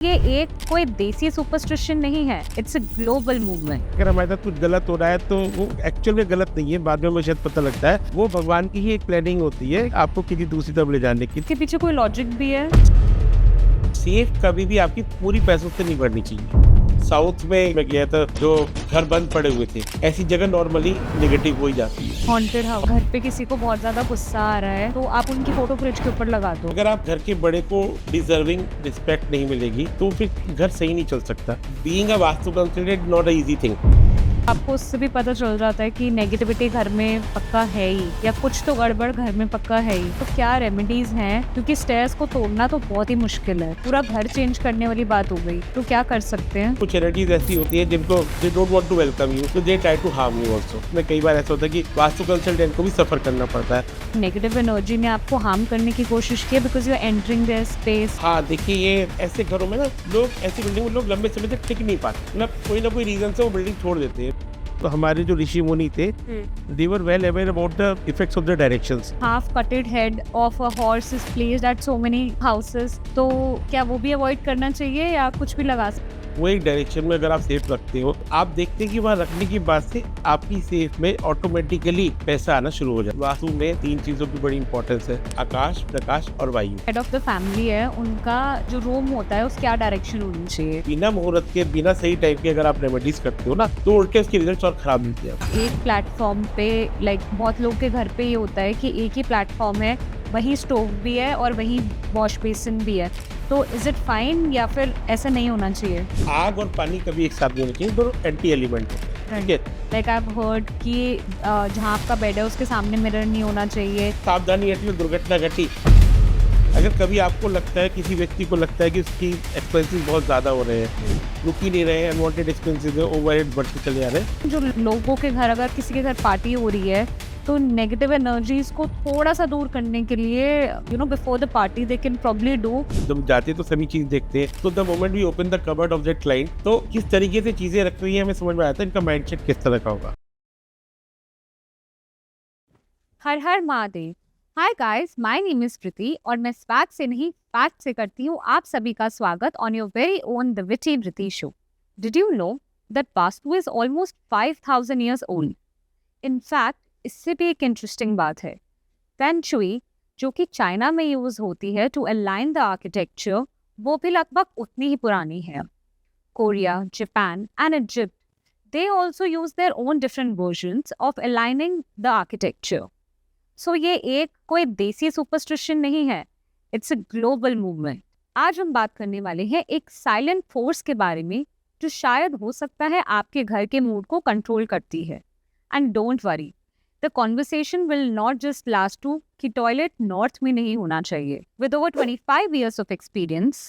ये एक कोई देसी सुपरस्टिशन नहीं है, इट्स अ ग्लोबल मूवमेंट। अगर हमारे साथ कुछ गलत हो रहा है तो वो एक्चुअल में गलत नहीं है, बाद में हमें शायद पता लगता है वो भगवान की ही एक प्लानिंग होती है आपको किसी दूसरी तरफ ले जाने की। इसके पीछे कोई लॉजिक भी है? सेफ कभी भी आपकी पूरी पैसों से नहीं बढ़नी चाहिए। साउथ में मैं गया था, जो घर बंद पड़े हुए थे, ऐसी जगह नॉर्मली नेगेटिव हो ही जाती है। हॉन्टेड हाउस, घर पे किसी को बहुत ज्यादा गुस्सा आ रहा है तो आप उनकी फोटो फ्रिज के ऊपर लगा दो। अगर आप घर के बड़े को डिजर्विंग रिस्पेक्ट नहीं मिलेगी तो फिर घर सही नहीं चल सकता। Being a Vastu consultant not a easy thing. आपको उससे भी पता चल जाता है कि नेगेटिविटी घर में पक्का है ही, या कुछ तो गड़बड़ घर में पक्का है ही। तो क्या रेमेडीज हैं? क्योंकि स्टेयर्स को तोड़ना तो बहुत ही मुश्किल है, पूरा घर चेंज करने वाली बात हो गई। तो क्या कर सकते हैं? कुछ एनर्जीज ऐसी होती है जिनको they don't want to welcome you, तो they try to harm you also. में कई बार ऐसा होता है कि वास्तु कंसल्टेंट को भी सफर करना पड़ता है। नेगेटिव एनर्जी ने आपको हार्म करने की कोशिश की है because you are entering their space. हाँ देखिए, ये ऐसे घरों में ना लोग, ऐसी बिल्डिंग में लोग लंबे समय तक टिक नहीं पाते, मतलब कोई ना कोई रीजन से वो बिल्डिंग छोड़ देते हैं। तो हमारे जो ऋषि मुनि थे, they were well aware about the effects of the directions. Half कटेड head of a horse is placed at so many houses. तो क्या वो भी अवॉइड करना चाहिए या कुछ भी लगा सकते? वो एक डायरेक्शन में अगर आप सेफ रखते हो, आप देखते हैं कि वहाँ रखने की बात से आपकी सेफ में ऑटोमेटिकली पैसा आना शुरू हो जाए। वास्तु में 3 चीजों की बड़ी इंपॉर्टेंस है: आकाश, प्रकाश और वायु। हेड ऑफ द फैमिली है, उनका जो रूम होता है उसकी क्या डायरेक्शन होनी चाहिए? बिना मुहूर्त के, बिना सही टाइम के अगर आप रेमेडीज करते हो ना, तो उल्टे उसके रिजल्ट और खराब मिलते हैं। एक प्लेटफॉर्म पे बहुत लोग के घर पे ये होता है कि एक ही प्लेटफॉर्म है, वही स्टोव भी है और वही वॉश बेसिन भी है। तो इज इट फाइन या फिर ऐसा नहीं होना चाहिए? आग और पानी कभी एक साथ नहीं होना चाहिए, दोनों एंटी एलिमेंट होते हैं। ठीक है, लाइक आई हैव हर्ड कि जहाँ आपका बेड है उसके सामने मिरर नहीं होना चाहिए। सावधानी हटी, दुर्घटना घटी। अगर कभी आपको लगता है, किसी व्यक्ति को लगता है कि उसकी एक्सपेंसेस बहुत ज़्यादा हो रहे हैं, रुक ही नहीं रहे हैं, अनवांटेड एक्सपेंसेस है, ओवरहेड बढ़ते चले जा रहे हैं। जो लोगों के घर, अगर किसी के घर पार्टी हो रही है तो नेगेटिव एनर्जीज को थोड़ा सा दूर करने के लिए before the party they can probably do. जब जाते तो सभी चीज देखते हैं, तो the moment we open the cupboard of that client, तो किस तरीके से चीजें रख रही है हमें समझ में आता है इनका माइंडसेट किस तरह का होगा। हर हर Mahadev. Hi guys, my name is Preeti और मैं स्वैग से नहीं फैक्ट से करती हूँ आप सभी का स्वागत on your very own the witty Preeti show. Did you know that vastu is almost 5000 years old? In fact इससे भी एक इंटरेस्टिंग बात है, फेंग शुई, जो कि चाइना में यूज होती है टू अलाइन द आर्किटेक्चर, वो भी लगभग उतनी ही पुरानी है। Korea, Japan and Egypt, they also use their own different versions of aligning the architecture. So ये एक कोई देसी सुपरस्टिशन नहीं है, इट्स अ ग्लोबल मूवमेंट। आज हम बात करने वाले हैं एक साइलेंट फोर्स के बारे में जो शायद हो सकता है आपके घर के मूड को कंट्रोल करती है। And don't worry, the conversation will not just last to कि टॉयलेट नॉर्थ में नहीं होना चाहिए। विद ओवर 25 years of experience,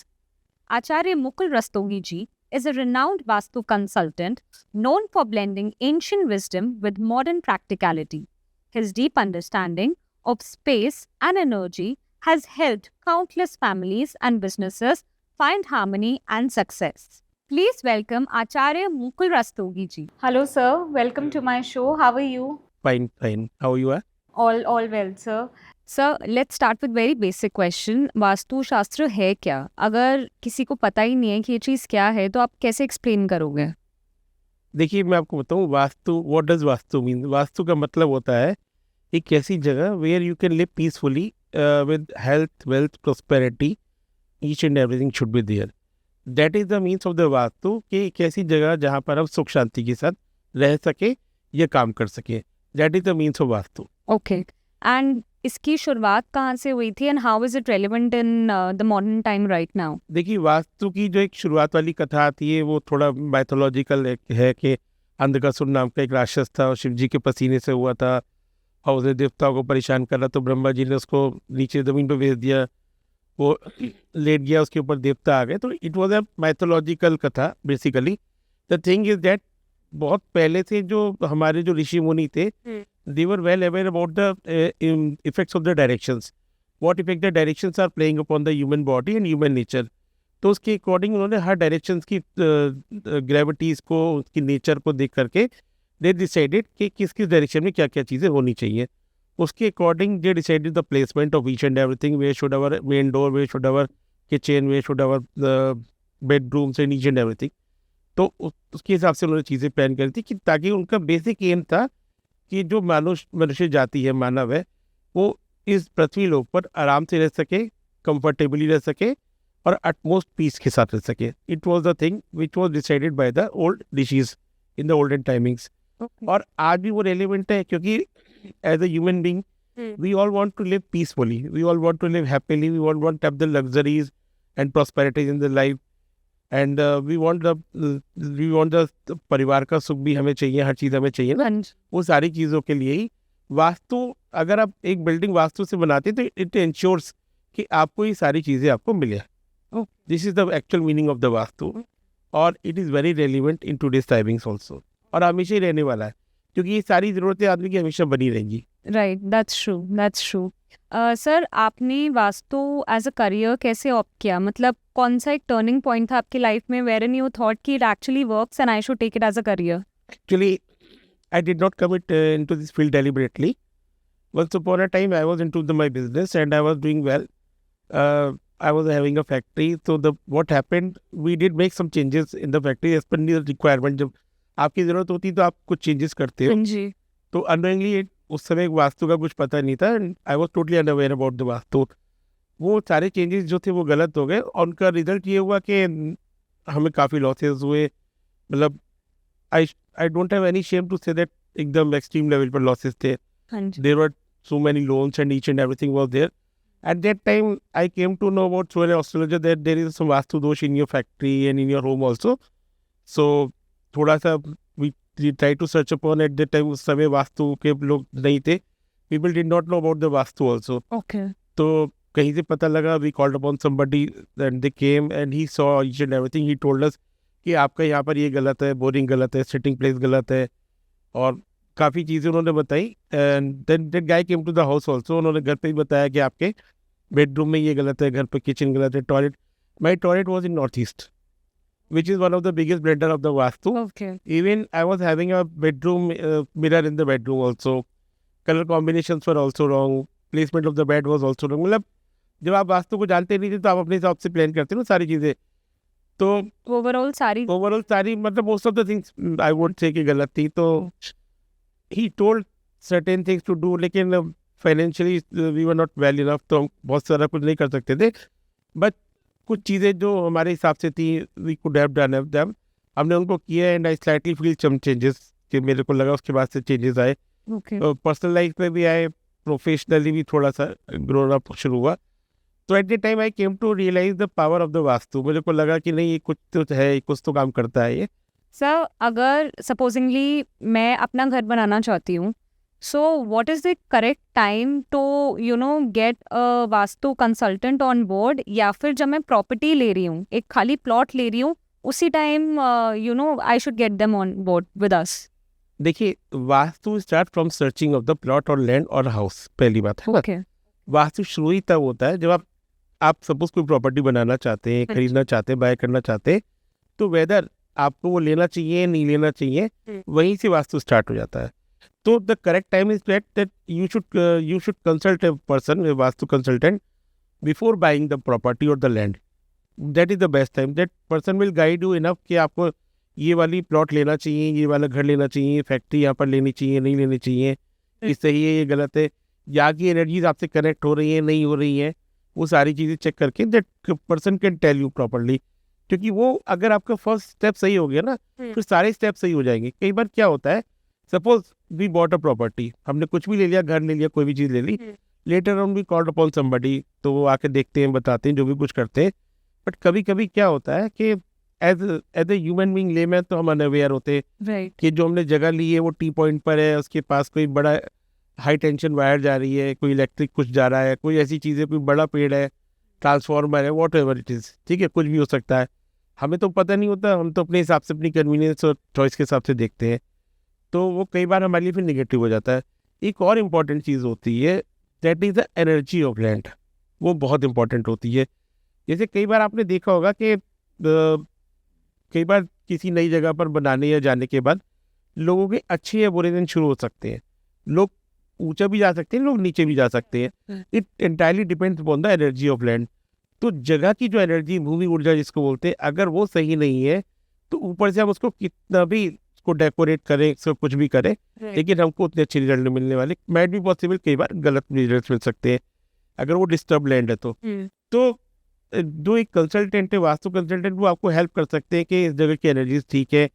Acharya Mukul Rastogi ji is a renowned Vastu consultant known for blending ancient wisdom with modern practicality. His deep understanding of space and energy has helped countless families and businesses find harmony and success. Please welcome Acharya Mukul Rastogi ji. Hello sir, welcome to my show. How are you? Fine, fine. How you are? All well sir. Sir, let's start with very basic question. Vastu शास्त्र है क्या? अगर किसी को पता ही नहीं है कि ये चीज़ क्या है तो आप कैसे एक्सप्लेन करोगे? देखिए, मैं आपको बताऊं, Vastu, what does Vastu mean? Vastu का मतलब होता है एक ऐसी जगह where you can live peacefully with health, wealth, prosperity, each and everything should be there. That is the means of the Vastu, कि एक ऐसी जगह जहाँ पर आप सुख शांति के साथ रह सके या काम कर सके। That is the means of vastu. Okay, and इसकी शुरुआत कहाँ से हुई थी and how is it relevant in the modern time right now? देखिए, वास्तु की जो एक शुरुआत वाली कथा आती है वो थोड़ा माइथोलॉजिकल है, कि अंधकासुर नाम का एक राक्षस था और शिव जी के पसीने से हुआ था और उसने देवताओं को परेशान करा, तो ब्रह्मा जी ने उसको नीचे ज़मीन पर भेज दिया, वो लेट गया, उसके ऊपर देवता आ गए। तो इट वॉज अ माइथोलॉजिकल कथा basically. The thing is that बहुत पहले से जो हमारे जो ऋषि मुनि थे, they were well aware about the effects of the directions, what effect the directions are playing upon the human body and human nature. तो उसके अकॉर्डिंग उन्होंने हर डायरेक्शंस की ग्रेविटीज़ को, उसकी नेचर को देख करके दे डिसाइडेड कि किस किस डायरेक्शन में क्या क्या चीज़ें होनी चाहिए। उसके according they decided the placement of each and everything, where should our main door, where should our kitchen, where should our bedrooms and each and everything. तो उसके हिसाब से उन्होंने चीज़ें प्लान करी थी कि ताकि उनका बेसिक एम था कि जो मनुष्य जाति है, मानव है, वो इस पृथ्वी लोक पर आराम से रह सके, कंफर्टेबली रह सके और अटमोस्ट पीस के साथ रह सके। It was the thing which was decided by the old rishis in the olden timings. और आज भी वो रेलिवेंट है, क्योंकि as a human being we all want to live peacefully, we all want to live happily, we all want to have the luxuries and prosperities in the life, and we want the परिवार का सुख भी हमें चाहिए, हर चीज़ हमें चाहिए ना। वो सारी चीज़ों के लिए ही वास्तु, अगर आप एक बिल्डिंग वास्तु से बनाते हैं तो इट इंश्योर्स कि आपको ये सारी चीज़ें आपको मिले। This is the actual meaning of the vastu, और it is very relevant in today's timings also, और हमेशा ही रहने वाला है, क्योंकि ये सारी ज़रूरतें आदमी की हमेशा बनी रहेंगी। Right, that's true, that's true. Sir, आपने वास्तु एज अ करियर कैसे ऑप्ट किया? मतलब कौन सा एक टर्निंग पॉइंट था आपकी लाइफ में वेयरइन यू थॉट कि it actually works and I should take it as a career? Actually, I did not commit into this field deliberately. Once upon a time, I was into my business and I was doing well. I was having a factory. So what happened? We did make some changes in the factory as per the requirement. जब आपकी ज़रूरत होती है तो आप कुछ changes करते हो। जी। तो unknowingly उस समय वास्तु का कुछ पता नहीं था। I was totally unaware about the vastu. वो सारे चेंजेस जो थे वो गलत हो गए, और उनका रिजल्ट ये हुआ कि हमें काफ़ी लॉसेस हुए। मतलब I don't have any shame to say that एकदम एक्सट्रीम लेवल पर लॉसेस थे। There were so many loans and each and everything was there. At that time I came to know about through an astrologer that there is some vastu dosh in your factory and in your home also. So थोड़ा सा we try to search upon at that time। उस समय वास्तु के लोग नहीं थे, people did not know about the vastu also। Okay। तो कहीं से पता लगा, we called upon somebody and they came and he saw each and everything। he told us कि आपका यहाँ पर ये गलत है, बोरिंग गलत है, सिटिंग प्लेस गलत है, और काफ़ी चीज़ें उन्होंने बताई। And then that guy came to the house also. उन्होंने घर पे ही बताया कि आपके बेडरूम में ये गलत है, घर पे किचन गलत है, toilet, my toilet was in north east, which is one of the biggest blunder of the Vastu. Okay। Even I was having a bedroom mirror in the bedroom also. Color combinations were also wrong. Placement of the bed was also wrong. मतलब जब आप वास्तु को जानते नहीं थे तो आप अपने हिसाब से प्लान करते हो ना सारी चीज़ें। तो ओवरऑल सारी मतलब most of the things I would say कि गलत थी। तो he told certain things to do, लेकिन financially we were not well enough, तो हम बहुत सारा कुछ नहीं कर सकते थे। बट कुछ चीज़ें जो हमारे हिसाब से थी, we could have done them, हमने उनको किया। And I slightly feel some changes कि मेरे को लगा उसके बाद से चेंजेस आए। पर्सनल लाइफ में भी आए, प्रोफेशनली भी थोड़ा सा ग्रोन अप शुरू हुआ। तो at the time I came to realise the power of the Vastu. मुझे को लगा कि नहीं, ये कुछ तो है, कुछ तो काम करता है ये। सर, अगर सपोजिंगली मैं अपना घर बनाना चाहती हूँ, so what is the correct time to get a Vastu consultant on board, या फिर जब मैं प्रॉपर्टी ले रही हूँ, एक खाली प्लॉट ले रही हूँ, उसी time I should get them on board with us? देखिए, vastu start from searching of the plot और लैंड और हाउस। पहली बात है Okay। वास्तु शुरू ही तब होता है जब आप सपोज कोई प्रॉपर्टी बनाना चाहते हैं, खरीदना चाहते हैं, बाय करना चाहते हैं, तो वेदर आपको वो लेना चाहिए नहीं लेना चाहिए, वहीं से वास्तु स्टार्ट हो जाता है। तो the correct time is that you should consult a person, a vastu consultant, before buying the property और the land. That is the best time. That person will guide you enough कि आपको ये वाली प्लॉट लेना चाहिए, ये वाला घर लेना चाहिए, फैक्ट्री यहाँ पर लेनी चाहिए, नहीं लेनी चाहिए, ये सही है, ये गलत है, यहाँ की एनर्जीज आपसे कनेक्ट हो रही है, नहीं हो रही है, वो सारी चीज़ें चेक करके that person can tell you properly. क्योंकि वो अगर आपका फर्स्ट स्टेप सही हो गया ना, फिर सारे स्टेप सही हो जाएंगे। कई बार क्या होता है, suppose we bought a property, हमने कुछ भी ले लिया, घर ले लिया, कोई भी चीज़ ले ली, later on we called upon somebody, तो वो आके देखते हैं, बताते हैं, जो भी कुछ करते हैं। बट कभी कभी क्या होता है कि as a human being layman तो हम अनअवेयर होते हैं कि जो हमने जगह ली है वो टी पॉइंट पर है, उसके पास कोई बड़ा हाई टेंशन वायर जा रही है, कोई इलेक्ट्रिक कुछ जा रहा है, कोई ऐसी चीज़ें, कोई बड़ा पेड़ है, ट्रांसफार्मर है, वॉट एवर इट इज़, ठीक है, कुछ भी हो सकता है। हमें तो पता नहीं होता, हम तो अपने हिसाब से, अपनी कन्वीनियंस और चॉइस के हिसाब से देखते हैं, तो वो कई बार हमारे लिए फिर निगेटिव हो जाता है। एक और इम्पॉर्टेंट चीज़ होती है, that is the energy of land. वो बहुत इंपॉर्टेंट होती है। जैसे कई बार आपने देखा होगा कि कई बार किसी नई जगह पर बनाने या जाने के बाद लोगों के अच्छे या बुरे दिन शुरू हो सकते हैं। लोग ऊंचा भी जा सकते हैं, लोग नीचे भी जा सकते हैं। It entirely depends upon the energy of land. तो जगह की जो एनर्जी, भूमि ऊर्जा जिसको बोलते हैं, अगर वो सही नहीं है तो ऊपर से हम उसको कितना भी उसको डेकोरेट करें, सब कुछ भी करें, लेकिन हमको उतने अच्छे रिजल्ट नहीं मिलने वाले। मैट भी पॉसिबल, कई बार गलत रिजल्ट मिल सकते हैं अगर वो डिस्टर्ब लैंड है तो जो एक कंसल्टेंट है, वास्तु कंसल्टेंट, वो आपको हेल्प कर सकते हैं कि इस जगह की एनर्जीज ठीक है।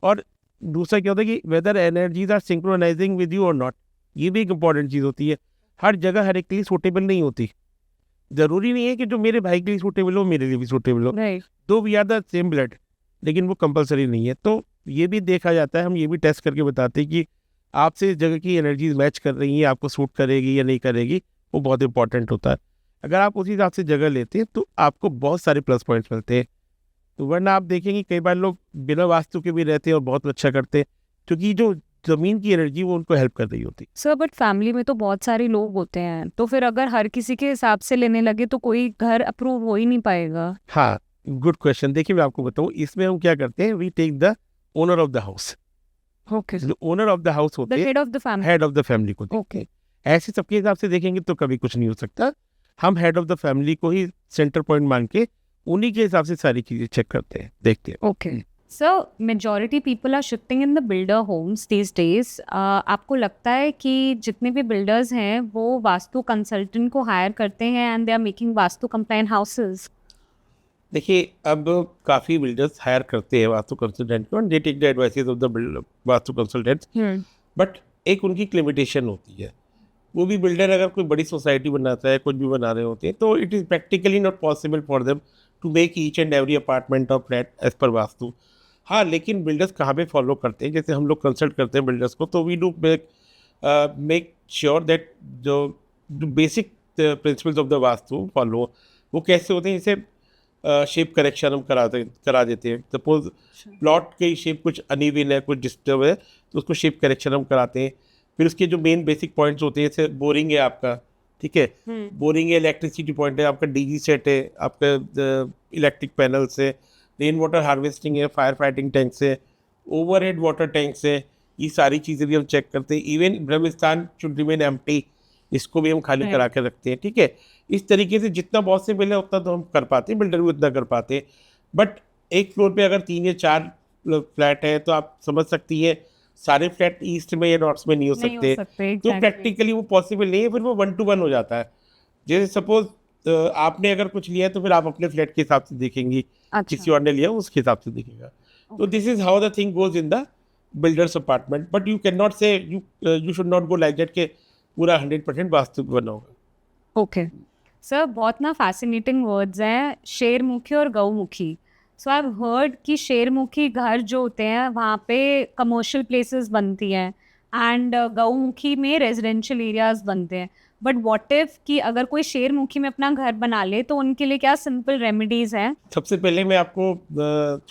और दूसरा क्या होता है कि whether energies are synchronising with you और नॉट, ये भी एक इंपॉर्टेंट चीज़ होती है। हर जगह हर एक के लिए सूटेबल नहीं होती। जरूरी नहीं है कि जो मेरे भाई के लिए सूटेबल हो मेरे लिए भी सूटेबल हो, though we are the same blood, लेकिन वो कंपलसरी नहीं है। तो ये भी देखा जाता है, हम ये भी टेस्ट करके बताते हैं कि आपसे इस जगह की एनर्जीज मैच कर रही हैं, आपको सूट करेगी या नहीं करेगी, वो बहुत इंपॉर्टेंट होता है। अगर आप उसी हिसाब से जगह लेते हैं तो आपको बहुत सारे प्लस पॉइंट्स मिलते हैं। तो वरना आप देखेंगे कई बार लोग बिना वास्तु के भी रहते हैं और बहुत अच्छा करते हैं, क्योंकि जो जमीन की एनर्जी वो उनको हेल्प कर रही होती। सर बट फैमिली में तो बहुत सारे लोग होते हैं, तो फिर अगर हर किसी के हिसाब से लेने लगे तो कोई घर अप्रूव हो ही नहीं पाएगा। हाँ, गुड क्वेश्चन। देखिए मैं आपको बताऊँ, इसमें हम क्या करते हैं, we take the owner of the house. Okay, जो ओनर ऑफ द हाउस होते हैं, head of the family, head of the family को देखते ओके हैं। ऐसे सबके हिसाब से देखेंगे तो कभी कुछ नहीं हो सकता। हम हेड ऑफ द फैमिली को ही सेंटर पॉइंट मान के उन्हीं के हिसाब से सारी चीजें चेक करते हैं, देखते हैं। Okay sir, majority people are shifting in the builder homes these days. आपको लगता है कि जितने भी बिल्डर्स हैं वो वास्तु कंसल्टेंट को हायर करते हैं and they are making vastu compliant houses? देखिए, अब काफ़ी बिल्डर्स हायर करते हैं वास्तु कंसल्टेंट को, they take the advices of the vastu consultants, but एक उनकी एक लिमिटेशन होती है। वो भी बिल्डर अगर कोई बड़ी सोसाइटी बनाता है, कुछ भी बना रहे होते हैं, तो it is practically not possible for them to make each and every apartment और फ्लैट एज पर वास्तु। हाँ, लेकिन बिल्डर्स कहाँ पे फॉलो करते हैं, जैसे हम लोग कंसल्ट करते हैं बिल्डर्स को, तो we do make sure that जो basic principles of the vastu follow, वो कैसे होते हैं। जैसे शेप करेक्शन हम करा देते हैं। सपोज प्लॉट की शेप कुछ अनइवन है, कुछ डिस्टर्ब है, तो उसको शेप करेक्शन हम कराते हैं। फिर उसके जो मेन बेसिक पॉइंट्स होते हैं, जैसे बोरिंग है आपका, ठीक है, बोरिंग है, इलेक्ट्रिसिटी पॉइंट है, आपका डीजी सेट है, आपका इलेक्ट्रिक पैनल से, रेन वाटर हार्वेस्टिंग है, फायर फाइटिंग टैंक से, ओवरहेड वाटर टैंक से, ये सारी चीज़ें भी हम चेक करते हैं। Even Brahmasthan should remain empty, इसको भी हम खाली करा के रखते हैं, ठीक है। इस तरीके से जितना पॉसिबल है उतना तो हम कर पाते हैं, बिल्डर भी उतना कर पाते हैं। बट एक फ्लोर पे अगर 3 या 4 फ्लैट है तो आप समझ सकती है सारे फ्लैट ईस्ट में या नॉर्थ में नहीं हो सकते, तो प्रैक्टिकली वो पॉसिबल नहीं है। फिर वो 1 to 1 हो जाता है। जैसे सपोज आपने अगर कुछ लिया है तो फिर आप अपने फ्लैट के हिसाब से देखेंगी, किसी और ने लिया उसके हिसाब से देखेगा। तो this is how the thing goes in the builders apartment, but you can not say you should not go like that के पूरा 100% वास्तु बना होगा। ओके सर, बहुत ना फैसिनेटिंग वर्ड्स हैं, शेरमुखी और गौमुखी। सो आई हैव हर्ड कि शेरमुखी घर जो होते हैं वहाँ पे कमर्शियल प्लेसेस बनती हैं एंड गौमुखी में रेजिडेंशियल एरियाज बनते हैं। बट व्हाट इफ कि अगर कोई शेरमुखी में अपना घर बना ले तो उनके लिए क्या सिंपल रेमेडीज हैं? सबसे पहले मैं आपको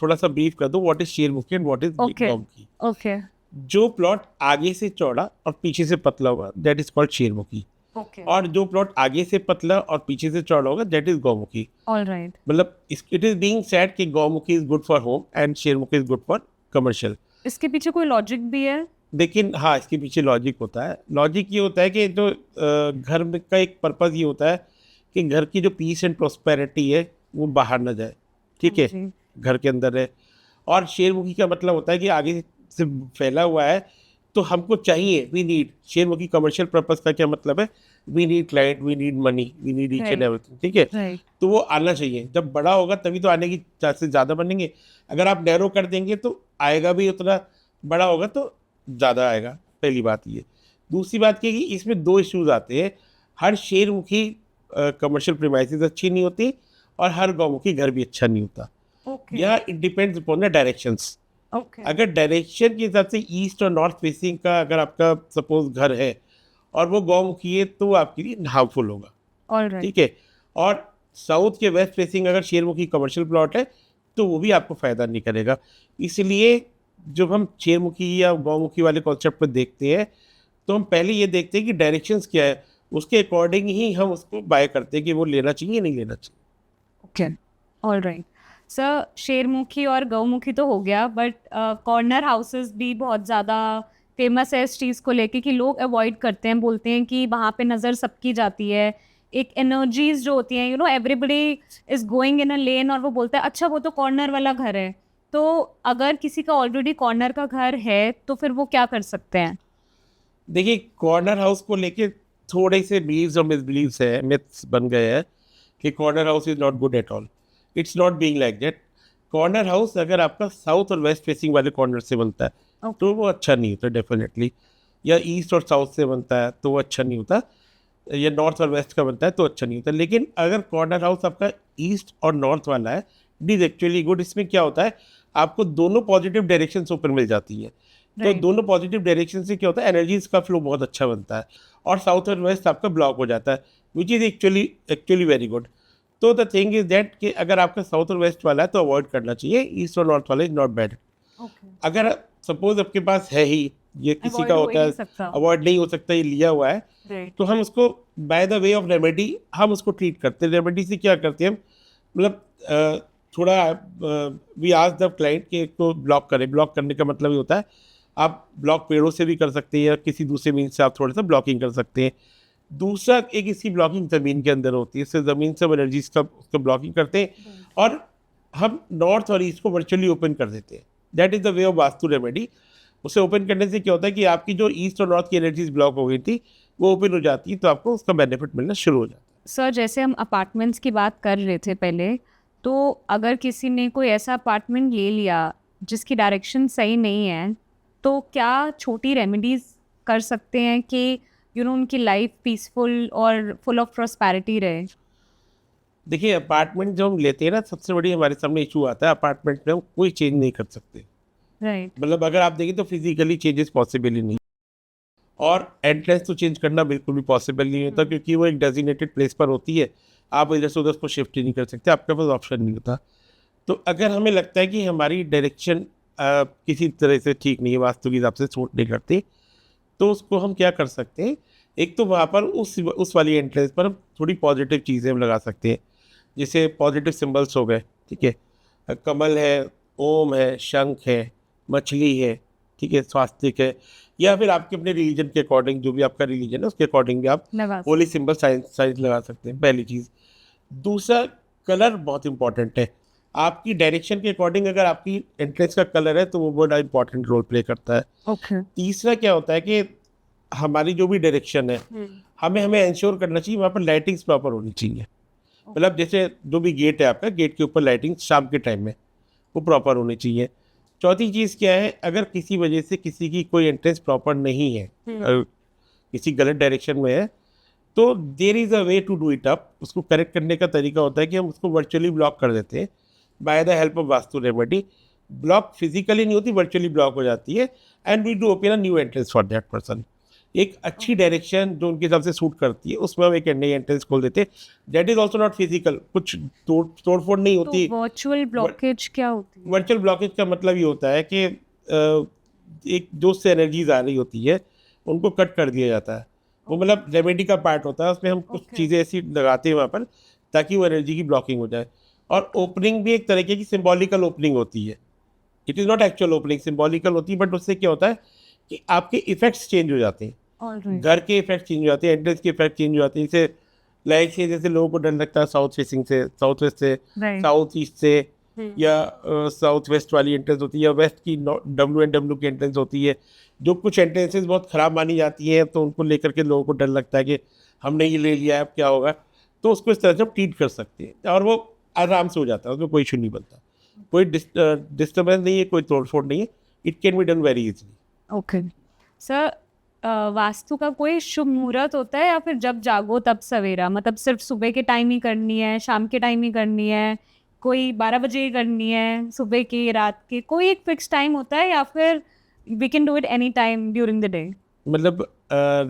थोड़ा सा ब्रीफ कर दूं, what is shermukhi and what is gaumukhi. Okay, जो प्लॉट आगे से चौड़ा और पीछे से पतला होगा दैट इज कॉल्ड शेरमुखी, और जो प्लॉट आगे से पतला और पीछे से चौड़ा होगा दैट इज गौमुखी। ऑलराइट, मतलब इट इज बीइंग सेड कि gaumukhi is good for home and shermukhi is good for commercial. इसके पीछे कोई लॉजिक भी है? लेकिन हाँ, इसके पीछे लॉजिक होता है। लॉजिक ये होता है कि जो घर में का एक पर्पज़ ये होता है कि घर की जो पीस एंड प्रोस्पेरिटी है वो बाहर ना जाए, ठीक है, घर के अंदर है। और शेरमुखी का मतलब होता है कि आगे से फैला हुआ है तो हमको चाहिए, वी नीड। शेरमुखी कमर्शियल पर्पज़ का क्या मतलब है, we need client, we need money, we need each and everything, ठीक है। तो वो आना चाहिए। जब बड़ा होगा तभी तो आने की चांसेस ज़्यादा बनेंगे। अगर आप नैरो कर देंगे तो आएगा भी उतना, बड़ा होगा तो ज़्यादा आएगा। पहली बात ये। दूसरी बात ये कि इसमें 2 इश्यूज आते हैं। हर शेरमुखी कमर्शियल प्रीमाइसेस अच्छी नहीं होती और हर गौमुखी घर भी अच्छा नहीं होता। या it depends upon the directions. अगर डायरेक्शन के हिसाब से ईस्ट और नॉर्थ फेसिंग का अगर आपका सपोज घर है और वो गौमुखी है तो आपके लिए हार्मफुल होगा, ठीक है। और साउथ के वेस्ट फेसिंग अगर शेरमुखी कमर्शियल प्लॉट है तो वो भी आपको फ़ायदा नहीं करेगा। इसलिए जब हम शेरमुखी या गौमुखी वाले कॉन्सेप्ट पर देखते हैं तो हम पहले ये देखते हैं कि डायरेक्शंस क्या है, उसके अकॉर्डिंग ही हम उसको बाय करते हैं कि वो लेना चाहिए नहीं लेना चाहिए। ओके, ऑलराइट सर, शेरमुखी और गौमुखी तो हो गया, बट कॉर्नर हाउसेस भी बहुत ज़्यादा फेमस है इस चीज़ को लेके कि लोग अवॉइड करते हैं, बोलते हैं कि वहाँ पे नज़र सबकी जाती है, एक एनर्जीज जो होती हैं, you know, everybody is going in a lane और वो बोलता है अच्छा वो तो कॉर्नर वाला घर है। तो अगर किसी का ऑलरेडी कॉर्नर का घर है तो फिर वो क्या कर सकते हैं? देखिए, कॉर्नर हाउस को लेके थोड़े से बिलीव्स और मिसबिलीव्स है, मिथ्स बन गए हैं कि corner house is not good at all. It's not being like that. Corner house अगर आपका साउथ और वेस्ट फेसिंग वाले कॉर्नर से बनता है Okay. तो वो अच्छा नहीं होता डेफिनेटली, या ईस्ट और साउथ से बनता है तो वो अच्छा नहीं होता, या नॉर्थ और वेस्ट का बनता है तो अच्छा नहीं होता। लेकिन अगर कॉर्नर हाउस आपका ईस्ट और नॉर्थ वाला है, इट इज़ एक्चुअली गुड। इसमें क्या होता है, आपको दोनों पॉजिटिव डायरेक्शन ऊपर मिल जाती है। तो Right. दोनों पॉजिटिव डायरेक्शन से क्या होता है, एनर्जीज का फ्लो बहुत अच्छा बनता है, और साउथ और वेस्ट आपका ब्लॉक हो जाता है, which is actually very good. तो द थिंग इज दैट कि अगर आपका साउथ और वेस्ट वाला है तो अवॉइड करना चाहिए, ईस्ट और नॉर्थ वाला इज नॉट बैड। Okay. अगर सपोज आपके पास है ही, ये किसी Avoid का हो ही होता नहीं है, सकता। अवॉइड नहीं हो सकता, ये लिया हुआ है, Right. तो हम उसको by the way of remedy हम उसको ट्रीट करते हैं। रेमेडी से क्या करते हैं हम, मतलब थोड़ा वी आस्क द क्लाइंट कि इसको ब्लॉक करें। ब्लॉक करने का मतलब ये होता है, आप ब्लॉक पेड़ों से भी कर सकते हैं या किसी दूसरे मीन्स से आप थोड़ा सा ब्लॉकिंग कर सकते हैं। दूसरा, एक इसकी ब्लॉकिंग ज़मीन के अंदर होती है, इससे ज़मीन से एनर्जीज का उसको ब्लॉकिंग करते हैं, और हम नॉर्थ और ईस्ट को वर्चुअली ओपन कर देते हैं। That is the way of vastu remedy. उसे ओपन करने से क्या होता है कि आपकी जो ईस्ट और नॉर्थ की एनर्जीज ब्लॉक हो गई थी वो ओपन हो जाती है, तो आपको उसका बेनिफिट मिलना शुरू हो जाता है। सर, जैसे हम अपार्टमेंट्स की बात कर रहे थे पहले, तो अगर किसी ने कोई ऐसा अपार्टमेंट ले लिया जिसकी डायरेक्शन सही नहीं है, तो क्या छोटी रेमेडीज कर सकते हैं कि यू नो उनकी लाइफ पीसफुल और फुल ऑफ प्रॉस्पेरिटी रहे? देखिए, अपार्टमेंट जो हम लेते हैं ना, सबसे बड़ी हमारे सामने इशू आता है, अपार्टमेंट में हम कोई चेंज नहीं कर सकते। राइट। मतलब अगर आप देखें तो फिजिकली चेंजेस पॉसिबल ही नहीं, और एंट्रेंस तो चेंज करना बिल्कुल भी पॉसिबल नहीं होता, क्योंकि वो एक डेजिग्नेटेड प्लेस पर होती है। आप इधर से उधर उसको शिफ्ट ही नहीं कर सकते, आपके पास ऑप्शन नहीं होता। तो अगर हमें लगता है कि हमारी डायरेक्शन किसी तरह से ठीक नहीं है, वास्तु के हिसाब से सूट नहीं करती, तो उसको हम क्या कर सकते हैं, एक तो वहाँ पर उस वाली एंट्रेंस पर हम थोड़ी पॉजिटिव चीज़ें हम लगा सकते हैं, जैसे पॉजिटिव सिंबल्स हो गए, ठीक है, कमल है, ओम है, शंख है, मछली है, ठीक है, स्वास्तिक है, या फिर आपके अपने रिलीजन के अकॉर्डिंग, जो भी आपका रिलीजन है उसके अकॉर्डिंग भी आप लगा होली सिंबल साइंस लगा सकते हैं, पहली चीज़। दूसरा, कलर बहुत इंपॉर्टेंट है। आपकी डायरेक्शन के अकॉर्डिंग अगर आपकी एंट्रेंस का कलर है तो वो बड़ा इंपॉर्टेंट रोल प्ले करता है। ओके। तीसरा क्या होता है कि हमारी जो भी डायरेक्शन है, हमें इंश्योर करना चाहिए वहाँ पर लाइटिंग्स प्रॉपर होनी चाहिए। मतलब जैसे जो भी गेट है आपका, गेट के ऊपर लाइटिंग शाम के टाइम में वो प्रॉपर होनी चाहिए। चौथी चीज़ क्या है, अगर किसी वजह से किसी की कोई एंट्रेंस प्रॉपर नहीं है, किसी गलत डायरेक्शन में है, तो there is a way to do it up. उसको करेक्ट करने का तरीका होता है कि हम उसको वर्चुअली ब्लॉक कर देते हैं by the help of vastu remedy. Block physically नहीं होती, वर्चुअली ब्लॉक हो जाती है, and we do open a new entrance for that person. एक अच्छी डायरेक्शन जो उनके हिसाब से सूट करती है उसमें हम एक नई एंट्रेंस खोल देते हैं। That is also not physical, कुछ तोड़फोड़ नहीं होती। तो वर्चुअल ब्लॉकेज क्या होती है? वर्चुअल ब्लॉकेज का मतलब ये होता है कि एक जो उससे एनर्जीज आ रही होती है उनको कट कर दिया जाता है। वो मतलब रेमेडी का पार्ट होता है, उसमें हम कुछ चीज़ें ऐसी लगाते हैं वहाँ पर ताकि वो एनर्जी की ब्लॉकिंग हो जाए। और ओपनिंग भी एक तरीके की सिंबॉलिकल ओपनिंग होती है, it is not actual opening, symbolical होती है, बट उससे क्या होता है कि आपके इफेक्ट्स चेंज हो जाते हैं। Alright. घर के इफेक्ट चेंज हो जाते हैं, एंट्रेंस के इफेक्ट चेंज हो जाते हैं। जैसे लाइक से, जैसे लोगों को डर लगता है साउथ फेसिंग से, साउथ वेस्ट से, Right. साउथ ईस्ट से, या साउथ वेस्ट वाली एंट्रेंस होती है, या वेस्ट की WNW की एंट्रेंस होती है। जो कुछ एंट्रेंसेज बहुत ख़राब मानी जाती हैं तो उनको लेकर के लोगों को डर लगता है कि हमने ये ले लिया है, अब क्या होगा। तो उसको इस तरह से हम ट्रीट कर सकते हैं और वो आराम से हो जाता है, उसमें कोई इशू नहीं बनता, कोई डिस्टर्बेंस नहीं है, कोई तोड़फोड़ नहीं है। It can be done very easily. Okay sir, vastu का कोई शुभ मुहूर्त होता है या फिर जब जागो तब सवेरा? मतलब सिर्फ सुबह के टाइम ही करनी है, शाम के टाइम ही करनी है, कोई 12 बजे ही करनी है, सुबह के, रात के, कोई एक फिक्स टाइम होता है या फिर we can do it any time during the day? मतलब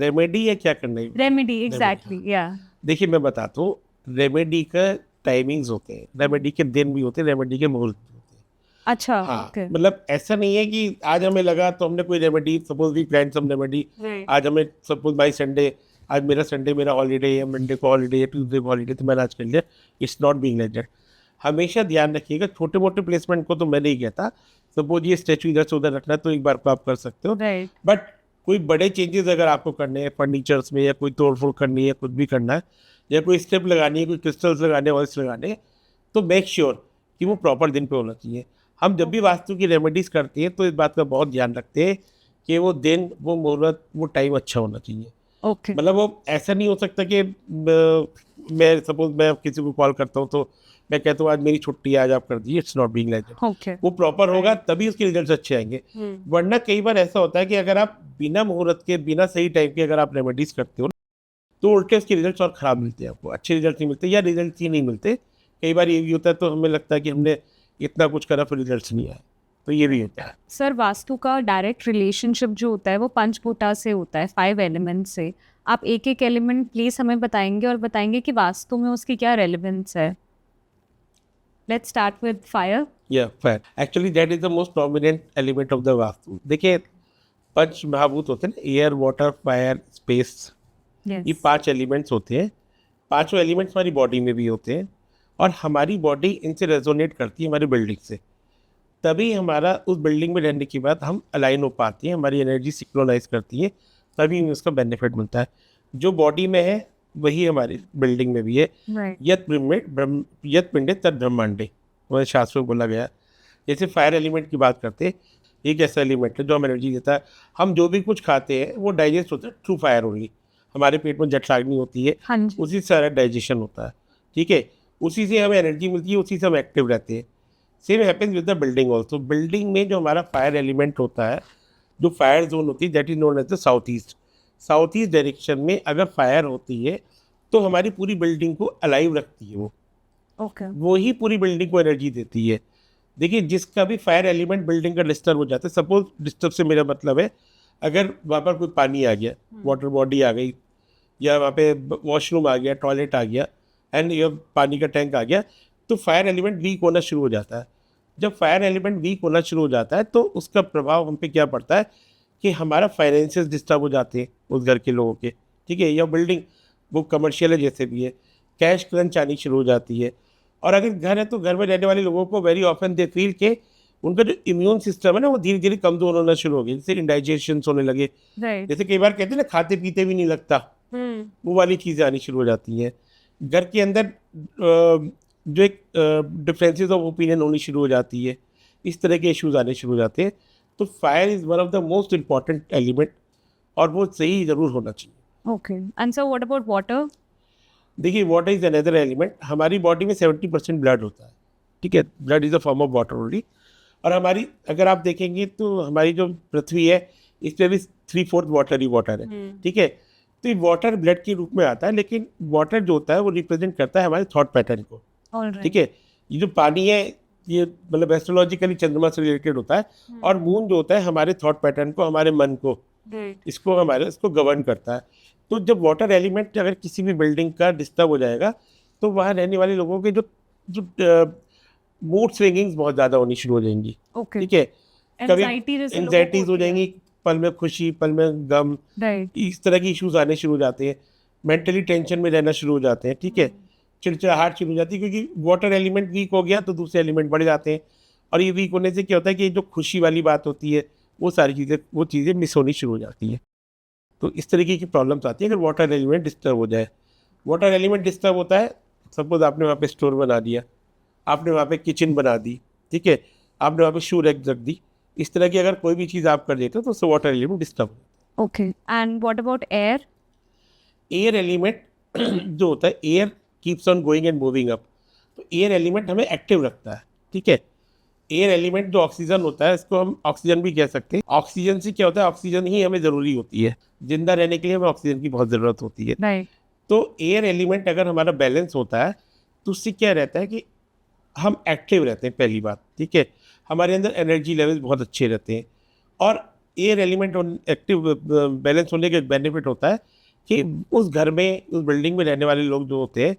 रेमेडी है क्या करना है? रेमेडी, एग्जैक्टली, या देखिए, मैं बताता हूँ, रेमेडी का टाइमिंग्स होते हैं, रेमेडी के दिन भी होते हैं, रेमेडी के मुहूर्त भी होते हैं। अच्छा, हाँ, ओके, मतलब ऐसा नहीं है कि आज हमें लगा तो हमने कोई remedy, suppose we plan some remedy, आज हमें सपोज बाई संडे, आज मेरा संडे मेरा हॉलीडे है, मंडे को हॉलीडे है, ट्यूसडे को हॉलीडे, तो मैंने आज कर लिया। It's not being like that. हमेशा ध्यान रखिएगा, छोटे मोटे प्लेसमेंट को तो मैं नहीं कहता। सपोज ये स्टैचू इधर से उधर रखना है तो एक बार को आप कर सकते हो, राइट, बट कोई बड़े चेंजेस अगर आपको करने हैं फर्नीचर्स में, या कोई तोड़फोड़ करनी है, कुछ भी करना है, या कोई स्टेप लगानी है, कोई क्रिस्टल्स लगाने, ऑयल्स लगाने हैं, तो मेक श्योर कि वो प्रॉपर दिन पे होना चाहिए। हम जब भी वास्तु की रेमेडीज़ करते हैं तो इस बात का बहुत ध्यान रखते हैं कि वो दिन, वो मुहूर्त, वो टाइम अच्छा होना चाहिए। ओके मतलब वो ऐसा नहीं हो सकता कि मैं सपोज मैं किसी को कॉल करता हूँ तो मैं कहता हूँ आज मेरी छुट्टी है, आज आप कर दीजिए। It's not being like that. Okay वो प्रॉपर होगा तभी उसके रिजल्ट्स अच्छे आएंगे। वरना कई बार ऐसा होता है कि अगर आप बिना मुहूर्त के, बिना सही टाइम के अगर आप रेमेडीज करते हो तो उल्टे उसके रिजल्ट्स और ख़राब मिलते हैं आपको, अच्छे रिजल्ट नहीं मिलते या रिजल्ट ही नहीं मिलते। कई बार ये भी होता है तो हमें लगता है कि हमने इतना कुछ करा फिर रिजल्ट्स नहीं आए, तो ये भी होता है। सर वास्तु का डायरेक्ट रिलेशनशिप जो होता है वो पंचभूता से होता है, 5 एलिमेंट से। आप एक एक एलिमेंट प्लीज हमें बताएंगे और बताएंगे कि वास्तु में उसकी क्या रेलेवेंस है। Let's start with fire. Yeah fire, actually that is the most prominent element of the vastu. देखिए पंच महाभूत होते हैं, एयर, वाटर, फायर, स्पेस, ये 5 एलिमेंट्स होते हैं। पांचों एलिमेंट्स हमारी बॉडी में भी होते हैं और हमारी बॉडी इनसे रेजोनेट करती है हमारी बिल्डिंग से। तभी हमारा उस बिल्डिंग में रहने के बाद हम अलाइन हो पाते हैं, हमारी एनर्जी सिंक्रोनाइज करती है, तभी हमें उसका बेनिफिट मिलता है। जो बॉडी में है वही हमारी बिल्डिंग में भी है। यत पिंडे तद ब्रह्मांडे, हमारे शास्त्रों में बोला गया। जैसे फायर एलिमेंट की बात करते हैं, एक ऐसा एलिमेंट है जो हमें एनर्जी देता है। हम जो भी कुछ खाते हैं वो डाइजेस्ट होता है थ्रू फायर ओनली। हमारे पेट में जठराग्नि होती है, हाँ जी। उसी से सारा डाइजेशन होता है, ठीक है। उसी से हमें एनर्जी मिलती है, उसी से हम एक्टिव रहते हैं। Same happens with the building also. Building में जो हमारा फायर एलिमेंट होता है, जो फायर जोन होती है, that is known as the south east. South east direction में अगर फायर होती है तो हमारी पूरी बिल्डिंग को अलाइव रखती है। वो ओके वो ही पूरी बिल्डिंग को एनर्जी देती है। देखिए जिसका भी फायर एलिमेंट बिल्डिंग का डिस्टर्ब हो जाता है, सपोज डिस्टर्ब से मेरा मतलब है अगर वहाँ पर कोई पानी आ गया, वाटर बॉडी आ गई, या वहाँ पे वॉशरूम आ गया, टॉयलेट आ गया, एंड ये पानी का टैंक आ गया, तो फायर एलिमेंट वीक होना शुरू हो जाता है। जब फायर एलिमेंट वीक होना शुरू हो जाता है तो उसका प्रभाव हम पे क्या पड़ता है कि हमारा फाइनेंशियल डिस्टर्ब हो जाते हैं उस घर के लोगों के, ठीक है। या बिल्डिंग वो कमर्शियल है जैसे भी है, कैश क्रंच आनी शुरू हो जाती है। और अगर घर है तो घर में रहने वाले लोगों को वेरी ऑफन दे फील के उनका जो इम्यून सिस्टम है ना वो धीरे धीरे कमजोर होना शुरू हो गया, जैसे इंडाइजेशन होने लगे। राइट। जैसे कई बार कहते हैं ना खाते पीते भी नहीं लगता, वो वाली चीज़ें आनी शुरू हो जाती हैं। घर के अंदर जो एक डिफरेंसेस ऑफ ओपिनियन होनी शुरू हो जाती है, इस तरह के इश्यूज आने शुरू हो जाते हैं। तो fire is one of the most important element और वो सही ज़रूर होना चाहिए। Okay and sir what about water? देखिए वाटर इज़ अनदर एलिमेंट। हमारी बॉडी में 70% ब्लड होता है, ठीक है। Blood is a form of water only. और हमारी अगर आप देखेंगे तो हमारी जो पृथ्वी है इस पर भी 3/4 वाटर ही वाटर है, ठीक है। तो ये वाटर ब्लड के रूप में आता है, लेकिन वाटर जो होता है वो रिप्रेजेंट करता है हमारे थॉट पैटर्न को, ठीक है। ये जो पानी है ये मतलब एस्ट्रोलॉजिकली चंद्रमा से रिलेटेड होता है, और मून जो होता है हमारे थॉट पैटर्न को, हमारे मन को, इसको गवर्न करता है। तो जब वाटर एलिमेंट अगर किसी भी बिल्डिंग का डिस्टर्ब हो जाएगा तो वहाँ रहने वाले लोगों के जो मूड स्विंगिंग्स बहुत ज़्यादा होनी शुरू हो जाएंगी, ठीक है। कभी एंजाइटीज हो जाएंगी, पल में खुशी, पल में गम, इस तरह की इश्यूज आने शुरू हो जाते हैं। मेंटली टेंशन में रहना शुरू हो जाते हैं, ठीक है। चिड़चिड़ाहट शुरू हो जाती है, क्योंकि वाटर एलिमेंट वीक हो गया तो दूसरे एलिमेंट बढ़ जाते हैं। और ये वीक होने से क्या होता है कि जो खुशी वाली बात होती है वो सारी चीज़ें, वो चीज़ें मिस होनी शुरू हो जाती हैं। तो इस तरीके की प्रॉब्लम्स आती है अगर वाटर एलिमेंट डिस्टर्ब हो जाए। वाटर एलिमेंट डिस्टर्ब होता है, सपोज आपने वहाँ पे स्टोर बना दिया, आपने वहाँ पे किचन बना दी, ठीक है, आपने वहाँ पे शू रैक रख दी, इस तरह की अगर कोई भी चीज़ आप कर देते हो तो उससे वाटर एलिमेंट डिस्टर्ब हो जाता है। Okay and what about air? Air element जो होता है, air keeps on going and moving up, तो एयर एलिमेंट हमें एक्टिव रखता है, ठीक है। एयर एलिमेंट जो ऑक्सीजन होता है, इसको हम ऑक्सीजन भी कह सकते हैं। ऑक्सीजन से क्या होता है, ऑक्सीजन ही हमें ज़रूरी होती है, जिंदा रहने के लिए हमें ऑक्सीजन की बहुत ज़रूरत होती है, राइट। तो एयर एलिमेंट अगर हमारा बैलेंस होता है तो उससे क्या रहता है कि हम एक्टिव रहते हैं, पहली बात, ठीक है। हमारे अंदर एनर्जी लेवल्स बहुत अच्छे रहते हैं। और एयर एलिमेंट एक्टिव बैलेंस होने का बेनिफिट होता है कि उस घर में, उस बिल्डिंग में रहने वाले लोग जो होते हैं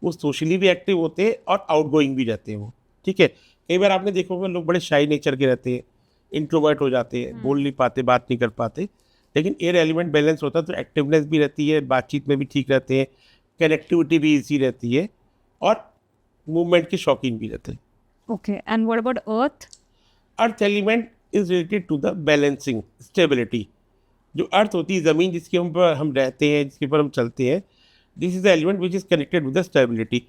वो सोशली भी एक्टिव होते हैं और आउटगोइंग भी रहते हैं वो, ठीक है। कई बार आपने देखा होगा लोग बड़े शाई नेचर के रहते हैं, इंट्रोवर्ट हो जाते हैं, बोल नहीं पाते, बात नहीं कर पाते, लेकिन एयर एलिमेंट बैलेंस होता है तो एक्टिवनेस भी रहती है, बातचीत में भी ठीक रहते हैं, कनेक्टिविटी भी ईजी रहती है, और मूवमेंट के शौकीन भी रहते हैं। Okay and what about earth? Earth element is related to the balancing stability. जो अर्थ होती है, ज़मीन जिसके ऊपर हम रहते हैं, जिसके ऊपर हम चलते हैं, this is the element which is connected with the stability,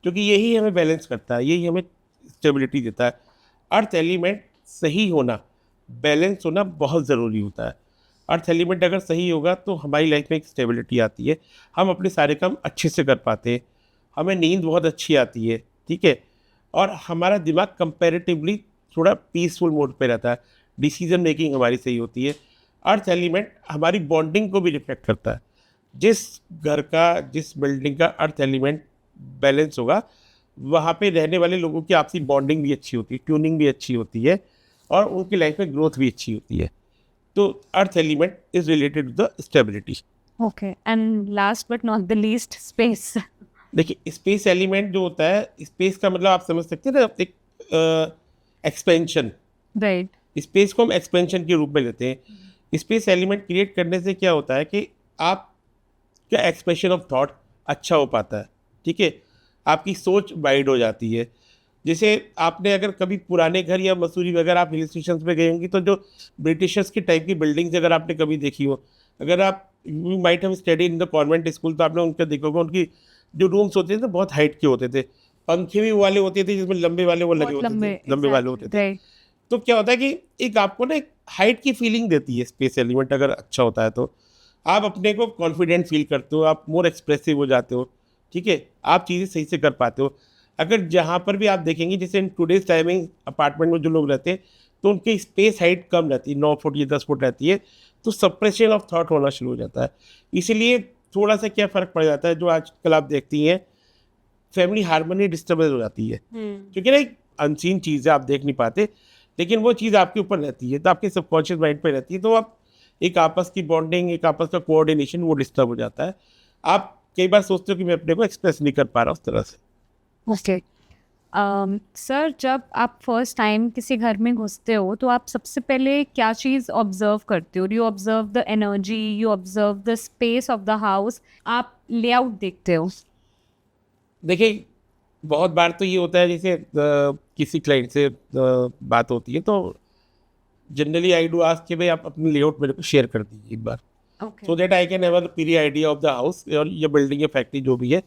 क्योंकि यही हमें बैलेंस करता है, यही हमें स्टेबिलिटी देता है। अर्थ एलिमेंट सही होना, बैलेंस होना बहुत ज़रूरी होता है। अर्थ एलिमेंट अगर सही होगा तो हमारी लाइफ में एक स्टेबिलिटी आती है, हम अपने सारे काम अच्छे से कर पाते हैं, हमें नींद बहुत अच्छी आती है, ठीक है, और हमारा दिमाग कंपैरेटिवली थोड़ा पीसफुल मोड पे रहता है, डिसीजन मेकिंग हमारी सही होती है। अर्थ एलिमेंट हमारी बॉन्डिंग को भी रिफ्लेक्ट करता है। जिस घर का, जिस बिल्डिंग का अर्थ एलिमेंट बैलेंस होगा, वहाँ पे रहने वाले लोगों की आपसी बॉन्डिंग भी अच्छी होती है, ट्यूनिंग भी अच्छी होती है, और उनकी लाइफ में ग्रोथ भी अच्छी होती है। तो earth element is related to the stability. Okay, and last but not the least, space. देखिए, स्पेस एलिमेंट जो होता है, स्पेस का मतलब आप समझ सकते हैं ना, एक एक्सपेंशन। Right. स्पेस को हम एक्सपेंशन के रूप में लेते हैं। स्पेस एलिमेंट क्रिएट करने से क्या होता है कि आप क्या एक्सप्रेशन ऑफ थॉट अच्छा हो पाता है, ठीक है, आपकी सोच वाइड हो जाती है। जैसे आपने अगर कभी पुराने घर या मसूरी वगैरह आप हिल स्टेशन पे गए होंगी, तो जो ब्रिटिशर्स की टाइप की बिल्डिंग्स अगर आपने कभी देखी हो, अगर आप you might have study in the convent school, तो आपने उनका देखा होगा, उनकी जो रूम्स होते थे तो बहुत हाइट के होते थे, पंखे भी वाले होते थे जिसमें लंबे वाले वो लगे होते थे, लंबे वाले होते थे। Right. तो क्या होता है कि एक आपको ना एक हाइट की फीलिंग देती है स्पेस एलिमेंट, अगर अच्छा होता है तो आप अपने को कॉन्फिडेंट फील करते हो, आप मोर एक्सप्रेसिव हो जाते हो, ठीक है, आप चीज़ें सही से कर पाते हो। अगर जहाँ पर भी आप देखेंगे, जैसे इन टुडेज टाइमिंग अपार्टमेंट में जो लोग रहते हैं, तो उनकी स्पेस हाइट कम रहती है, 9 फुट या 10 फुट रहती है, तो सप्रेशन ऑफ थॉट होना शुरू हो जाता है। इसीलिए थोड़ा सा क्या फ़र्क पड़ जाता है, जो आजकल आप देखती हैं, फैमिली हार्मनी डिस्टर्बेंस हो जाती है, क्योंकि ना एक अनसीन चीज़ है, आप देख नहीं पाते, लेकिन वो चीज़ आपके ऊपर रहती है, तो आपके सबकॉन्शियस माइंड पे रहती है, तो आप एक आपस की बॉन्डिंग, एक आपस का कोऑर्डिनेशन वो डिस्टर्ब हो जाता है। आप कई बार सोचते हो कि मैं अपने को एक्सप्रेस नहीं कर पा रहा उस तरह से। Okay. सर, जब आप फर्स्ट टाइम किसी घर में घुसते हो तो आप सबसे पहले क्या चीज़ ऑब्जर्व करते हो? You observe the energy, you observe the space of the house, आप लेआउट देखते हो? देखिए, बहुत बार तो ये होता है, जैसे किसी क्लाइंट से बात होती है, तो जनरली आई डू आस्क कि भाई आप अपनी लेआउट मेरे को शेयर कर दीजिए एक बार, Okay. So that I can have a fair idea of the house, और ये बिल्डिंग या फैक्ट्री जो भी है,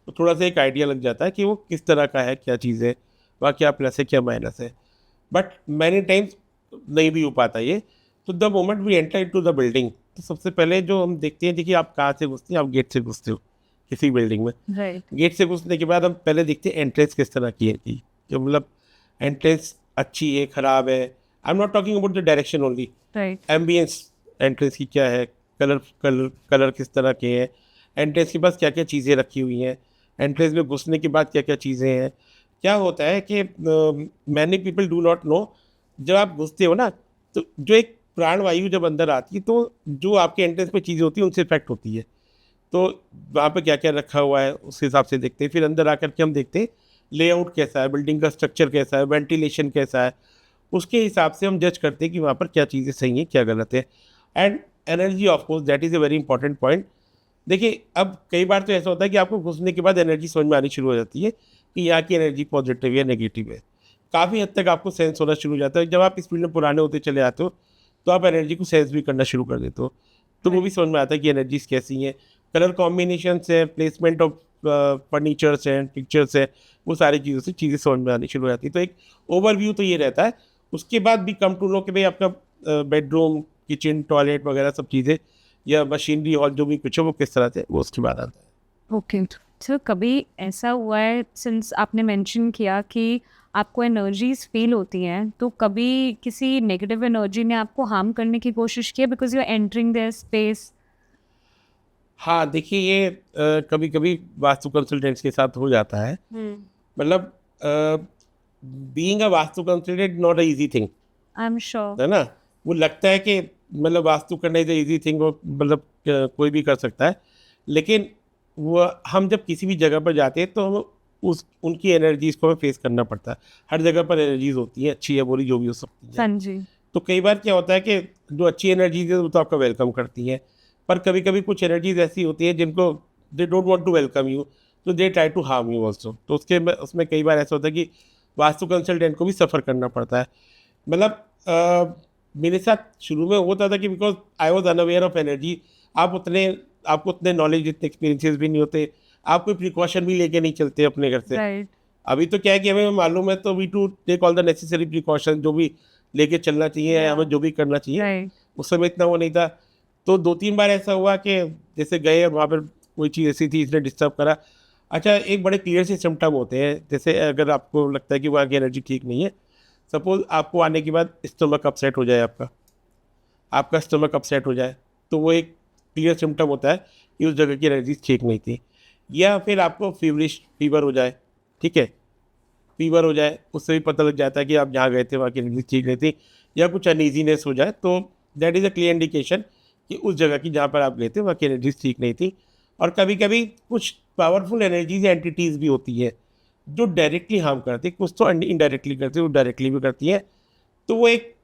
तो थोड़ा सा एक आइडिया लग जाता है कि वो किस तरह का है, क्या चीज़ है, वहाँ क्या प्लस है, क्या माइनस है। बट मैनी टाइम्स नहीं भी हो पाता ये। तो the moment we enter into the building, तो सबसे पहले जो हम देखते हैं, देखिए आप कहाँ से घुसते हैं, आप गेट से घुसते हो किसी बिल्डिंग में। Right. गेट से घुसने के बाद हम पहले देखते हैं एंट्रेंस किस तरह की है, कि मतलब एंट्रेंस अच्छी है, ख़राब है। I am not talking about the direction only, Right. Ambience entrance की क्या है, कलर किस तरह के हैं, एंट्रेंस के पास क्या क्या चीज़ें रखी हुई हैं, एंट्रेंस में घुसने के बाद क्या क्या चीज़ें हैं। क्या होता है कि many people do not know, जब आप घुसते हो ना, तो जो एक प्राण वायु जब अंदर आती है, तो जो आपके एंट्रेंस पे चीज़ें होती हैं उनसे इफेक्ट होती है। तो वहाँ पे क्या क्या रखा हुआ है उस हिसाब से देखते हैं। फिर अंदर आकर के हम देखते हैं लेआउट कैसा है, बिल्डिंग का स्ट्रक्चर कैसा है, वेंटिलेशन कैसा है, उसके हिसाब से हम जज करते हैं कि वहाँ पर क्या चीज़ें सही हैं, क्या गलत है। And energy, of course, that is a very important point. देखिए, अब कई बार तो ऐसा होता है कि आपको घुसने के बाद एनर्जी समझ में आनी शुरू हो जाती है कि यहाँ की एनर्जी पॉजिटिव है, नेगेटिव है। काफ़ी हद तक आपको सेंस होना शुरू हो जाता है। जब आप इस फील्ड में पुराने होते चले आते हो, तो आप एनर्जी को सेंस भी करना शुरू कर देते हो, तो वो भी समझ में आता है कि एनर्जीज कैसी हैं, कलर कॉम्बिनेशन है, प्लेसमेंट ऑफ फर्नीचर्स हैं, पिक्चर्स है, वो सारी चीज़ों से चीज़ें समझ में आनी शुरू हो जाती है। तो एक ओवरव्यू तो ये रहता है। उसके बाद भी कम टू नो कि भाई आपका बेडरूम, किचन, टॉयलेट वगैरह सब चीज़ें, या मशीनरी हॉल जो भी कुछ है, वो किस तरह से, वो उसके बाद आता है। ओके। तो कभी ऐसा हुआ है, सिंस आपने मेंशन किया कि आपको एनर्जीज फील होती हैं, तो कभी किसी नेगेटिव एनर्जी ने आपको हार्म करने की कोशिश की है because you are entering their space? हाँ, देखिए, ये कभी कभी वास्तु कंसल्टेंट्स के साथ हो जाता है। मतलब being a Vastu consultant not a easy thing, I am sure. है ना। वो लगता है कि मतलब वास्तु करना इज इजी थिंग, वो मतलब कोई भी कर सकता है, लेकिन वो हम जब किसी भी जगह पर जाते हैं, तो हम उस उनकी एनर्जीज़ को हमें फेस करना पड़ता है। हर जगह पर एनर्जीज होती हैं, अच्छी या बुरी जो भी हो सकती है। हाँ जी। तो कई बार क्या होता है कि जो अच्छी एनर्जीज है वो तो आपका वेलकम करती हैं, पर कभी कभी कुछ एनर्जीज ऐसी होती हैं जिनको they don't want to welcome you, तो they try to harm you also. तो उसमें कई बार ऐसा होता है कि वास्तु कंसल्टेंट को भी सफ़र करना पड़ता है। मतलब मेरे साथ शुरू में होता था कि because I was unaware of energy, आपको उतने नॉलेज, इतने एक्सपीरियंसेस भी नहीं होते, आप कोई प्रिकॉशन भी लेके नहीं चलते अपने घर से। राइट अभी तो क्या है कि हमें मालूम है, तो we to take all the necessary precaution, जो भी लेके चलना चाहिए, Yeah. हमें जो भी करना चाहिए। राइट उस समय इतना वो नहीं था। तो 2-3 बार ऐसा हुआ कि जैसे गए और वहाँ पर कोई चीज़ ऐसी थी, इसने डिस्टर्ब करा। अच्छा, एक बड़े क्लियर से सिम्पटम होते हैं, जैसे अगर आपको लगता है कि वहाँ की एनर्जी ठीक नहीं है, सपोज आपको आने के बाद स्टमक अपसेट हो जाए, आपका स्टमक अपसेट हो जाए, तो वो एक क्लियर सिम्टम होता है कि उस जगह की एनर्जी ठीक नहीं थी। या फिर आपको फीवर हो जाए, ठीक है, फीवर हो जाए, उससे भी पता लग जाता है कि आप जहाँ गए थे वहाँ की एनर्जी ठीक नहीं थी। या कुछ अनईजीनेस हो जाए, तो that is a clear indication कि उस जगह की जहाँ पर आप गए थे वहाँ की एनर्जी ठीक नहीं थी। और कभी कभी कुछ पावरफुल एनर्जीज या एंटिटीज़ भी होती है जो डायरेक्टली हार्म करती है, कुछ तो इनडायरेक्टली करती है, वो डायरेक्टली भी करती है। तो वो एक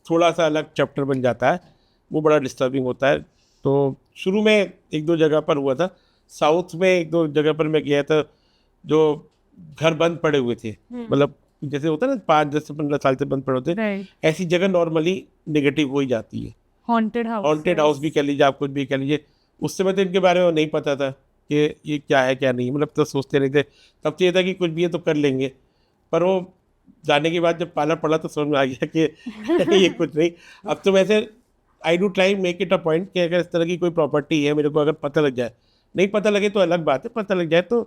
थोड़ा सा अलग चैप्टर बन जाता है, वो बड़ा डिस्टर्बिंग होता है। तो शुरू में 1-2 जगह पर हुआ था, साउथ में 1-2 जगह पर मैं गया था, जो घर बंद पड़े हुए थे, मतलब जैसे होता है ना 5-10 से 15 साल से बंद पड़े होते हैं, राइट ऐसी जगह नॉर्मली नेगेटिव हो ही जाती है। हॉन्टेड हाउस भी कह लीजिए, आप कुछ भी कह लीजिए। उस समय तो इनके बारे में नहीं पता था कि ये क्या है क्या नहीं, मतलब तो सोचते नहीं थे। तब तो ये था कि कुछ भी है तो कर लेंगे, पर वो जाने के बाद जब पाला पड़ा तो समझ में आ गया कि ये कुछ नहीं। अब तो वैसे I do try make it a point कि अगर इस तरह की कोई प्रॉपर्टी है, मेरे को अगर पता लग जाए, नहीं पता लगे तो अलग बात है, पता लग जाए तो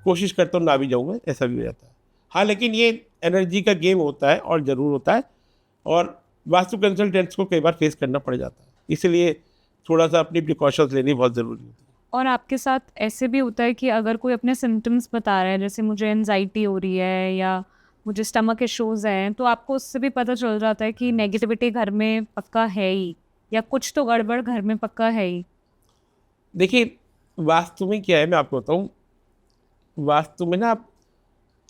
कोशिश करता हूँ ना भी जाऊँगा, ऐसा भी हो जाता है। हाँ, लेकिन ये एनर्जी का गेम होता है और ज़रूर होता है, और वास्तु कंसल्टेंट्स को कई बार फेस करना पड़ जाता है, इसलिए थोड़ा सा अपनी प्रिकॉशंस लेनी बहुत ज़रूरी होती है। और आपके साथ ऐसे भी होता है कि अगर कोई अपने सिम्टम्स बता रहा है, जैसे मुझे एनजाइटी हो रही है या मुझे स्टमक इश्यूज हैं, तो आपको उससे भी पता चल जाता है कि नेगेटिविटी घर में पक्का है ही, या कुछ तो गड़बड़ घर में पक्का है ही। देखिए, वास्तु में क्या है, मैं आपको बताऊँ, वास्तु में ना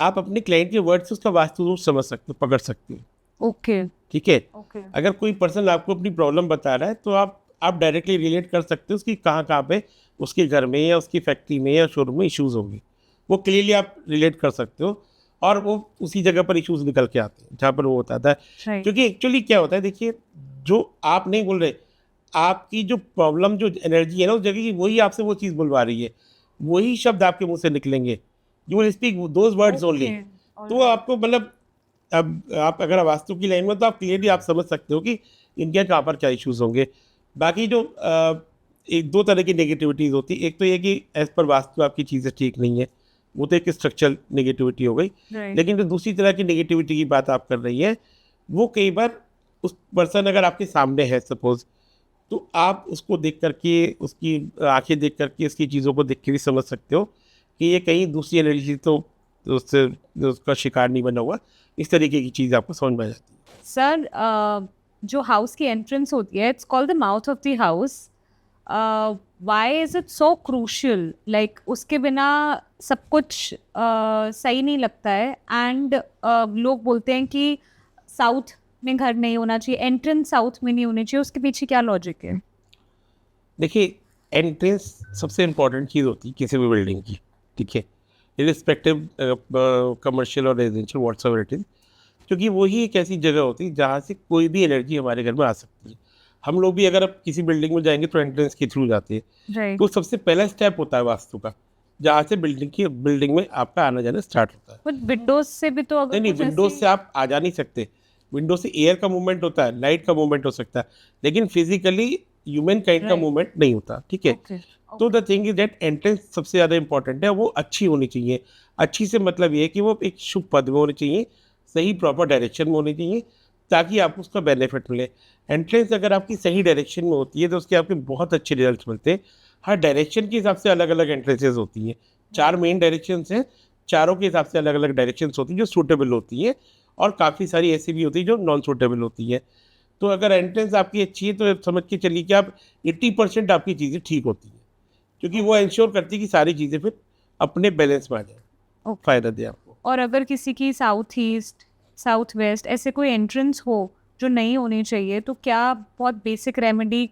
आप अपने क्लाइंट के वर्ड से उसका वास्तु रूप समझ सकते हो, पकड़ सकते हो, ओके ठीक है। ओके अगर कोई पर्सन आपको अपनी प्रॉब्लम बता रहा है, तो आप डायरेक्टली रिलेट कर सकते हो उसकी कहाँ पे उसके घर में या उसकी फैक्ट्री में या शोरूम में इश्यूज़ होंगे, वो क्लियरली आप रिलेट कर सकते हो, और वो उसी जगह पर इश्यूज़ निकल के आते हैं जहाँ पर वो बताता है। राइट क्योंकि एक्चुअली क्या होता है, देखिए, जो आप नहीं बोल रहे, आपकी जो प्रॉब्लम, जो एनर्जी है ना उस जगह की, वही आपसे वो चीज़ बुलवा रही है, वही शब्द आपके मुंह से निकलेंगे, you will speak those words only. तो आपको मतलब, अब आप अगर वास्तु की लाइन में, तो आप क्लियरली आप समझ सकते हो कि इनके कहाँ पर क्या इश्यूज़ होंगे। बाकी जो एक 2 तरह की नेगेटिविटीज़ होती है, एक तो ये कि एज़ पर वास्तु आपकी चीज़ें ठीक नहीं है, वो तो एक स्ट्रक्चरल नेगेटिविटी हो गई। लेकिन जो दूसरी तरह की नेगेटिविटी की बात आप कर रही हैं, वो कई बार उस पर्सन अगर आपके सामने है सपोज़, तो आप उसको देख कर के, उसकी आँखें देख कर के, उसकी चीज़ों को देख के भी समझ सकते हो कि ये कहीं दूसरी एनर्जी तो उससे उसका शिकार नहीं बना हुआ। इस तरीके की चीज़ आपको समझ में आ जाती है। सर, जो हाउस की एंट्रेंस होती है, it's called the mouth of the house. Why is it so crucial? Like उसके बिना सब कुछ सही नहीं लगता है। एंड लोग बोलते हैं कि साउथ में घर नहीं होना चाहिए, एंट्रेंस साउथ में नहीं होनी चाहिए, उसके पीछे क्या लॉजिक है? देखिए, एंट्रेंस सबसे इम्पोर्टेंट चीज़ होती है किसी भी बिल्डिंग की, ठीक है, इरिस्पेक्टिव कमर्शियल और रेजिडेंशियल व्हाट्सएवर इट इज़, क्योंकि वही एक ऐसी जगह होती है जहाँ से कोई भी एनर्जी हमारे घर में आ सकती है। हम लोग भी अगर अब किसी बिल्डिंग में जाएंगे तो एंट्रेंस के थ्रू जाते हैं, राइट तो सबसे पहला स्टेप होता है वास्तु का, जहाँ से बिल्डिंग में आपका आना जाना स्टार्ट होता है। बट विंडोज से भी तो अगर नहीं, कुछ विंडोज ऐसी- से आप आ जा नहीं सकते। विंडो से एयर का मूवमेंट होता है, लाइट का मूवमेंट हो सकता है, लेकिन फिजिकली ह्यूमन काइंड का Right. मूवमेंट नहीं होता, ठीक है। Okay, तो okay. The thing is that entrance सबसे ज़्यादा इंपॉर्टेंट है, वो अच्छी होनी चाहिए। अच्छी से मतलब ये है कि वो एक शुभ पद में होनी चाहिए, सही प्रॉपर डायरेक्शन में होनी चाहिए, ताकि आपको उसका बेनिफिट मिले। एंट्रेंस अगर आपकी सही डायरेक्शन में होती है तो उसके आपके बहुत अच्छे रिजल्ट मिलते हैं। हर डायरेक्शन के हिसाब से अलग अलग एंट्रेंसेज होती हैं, 4 मेन डायरेक्शंस हैं, चारों के हिसाब से अलग अलग डायरेक्शंस होती हैं जो सूटेबल होती हैं, और काफ़ी सारी ऐसी भी होती है जो नॉन सूटेबल होती है। तो अगर एंट्रेंस आपकी अच्छी है तो समझ के चलिए कि आप 80% आपकी चीज़ें ठीक होती हैं, क्योंकि वो इंश्योर करती है कि सारी चीज़ें फिर अपने बैलेंस में आ जाए, Okay. फ़ायदा दे आपको। और अगर किसी की साउथ ईस्ट, साउथ वेस्ट ऐसे कोई एंट्रेंस हो जो नहीं होनी चाहिए, तो क्या बहुत बेसिक रेमेडी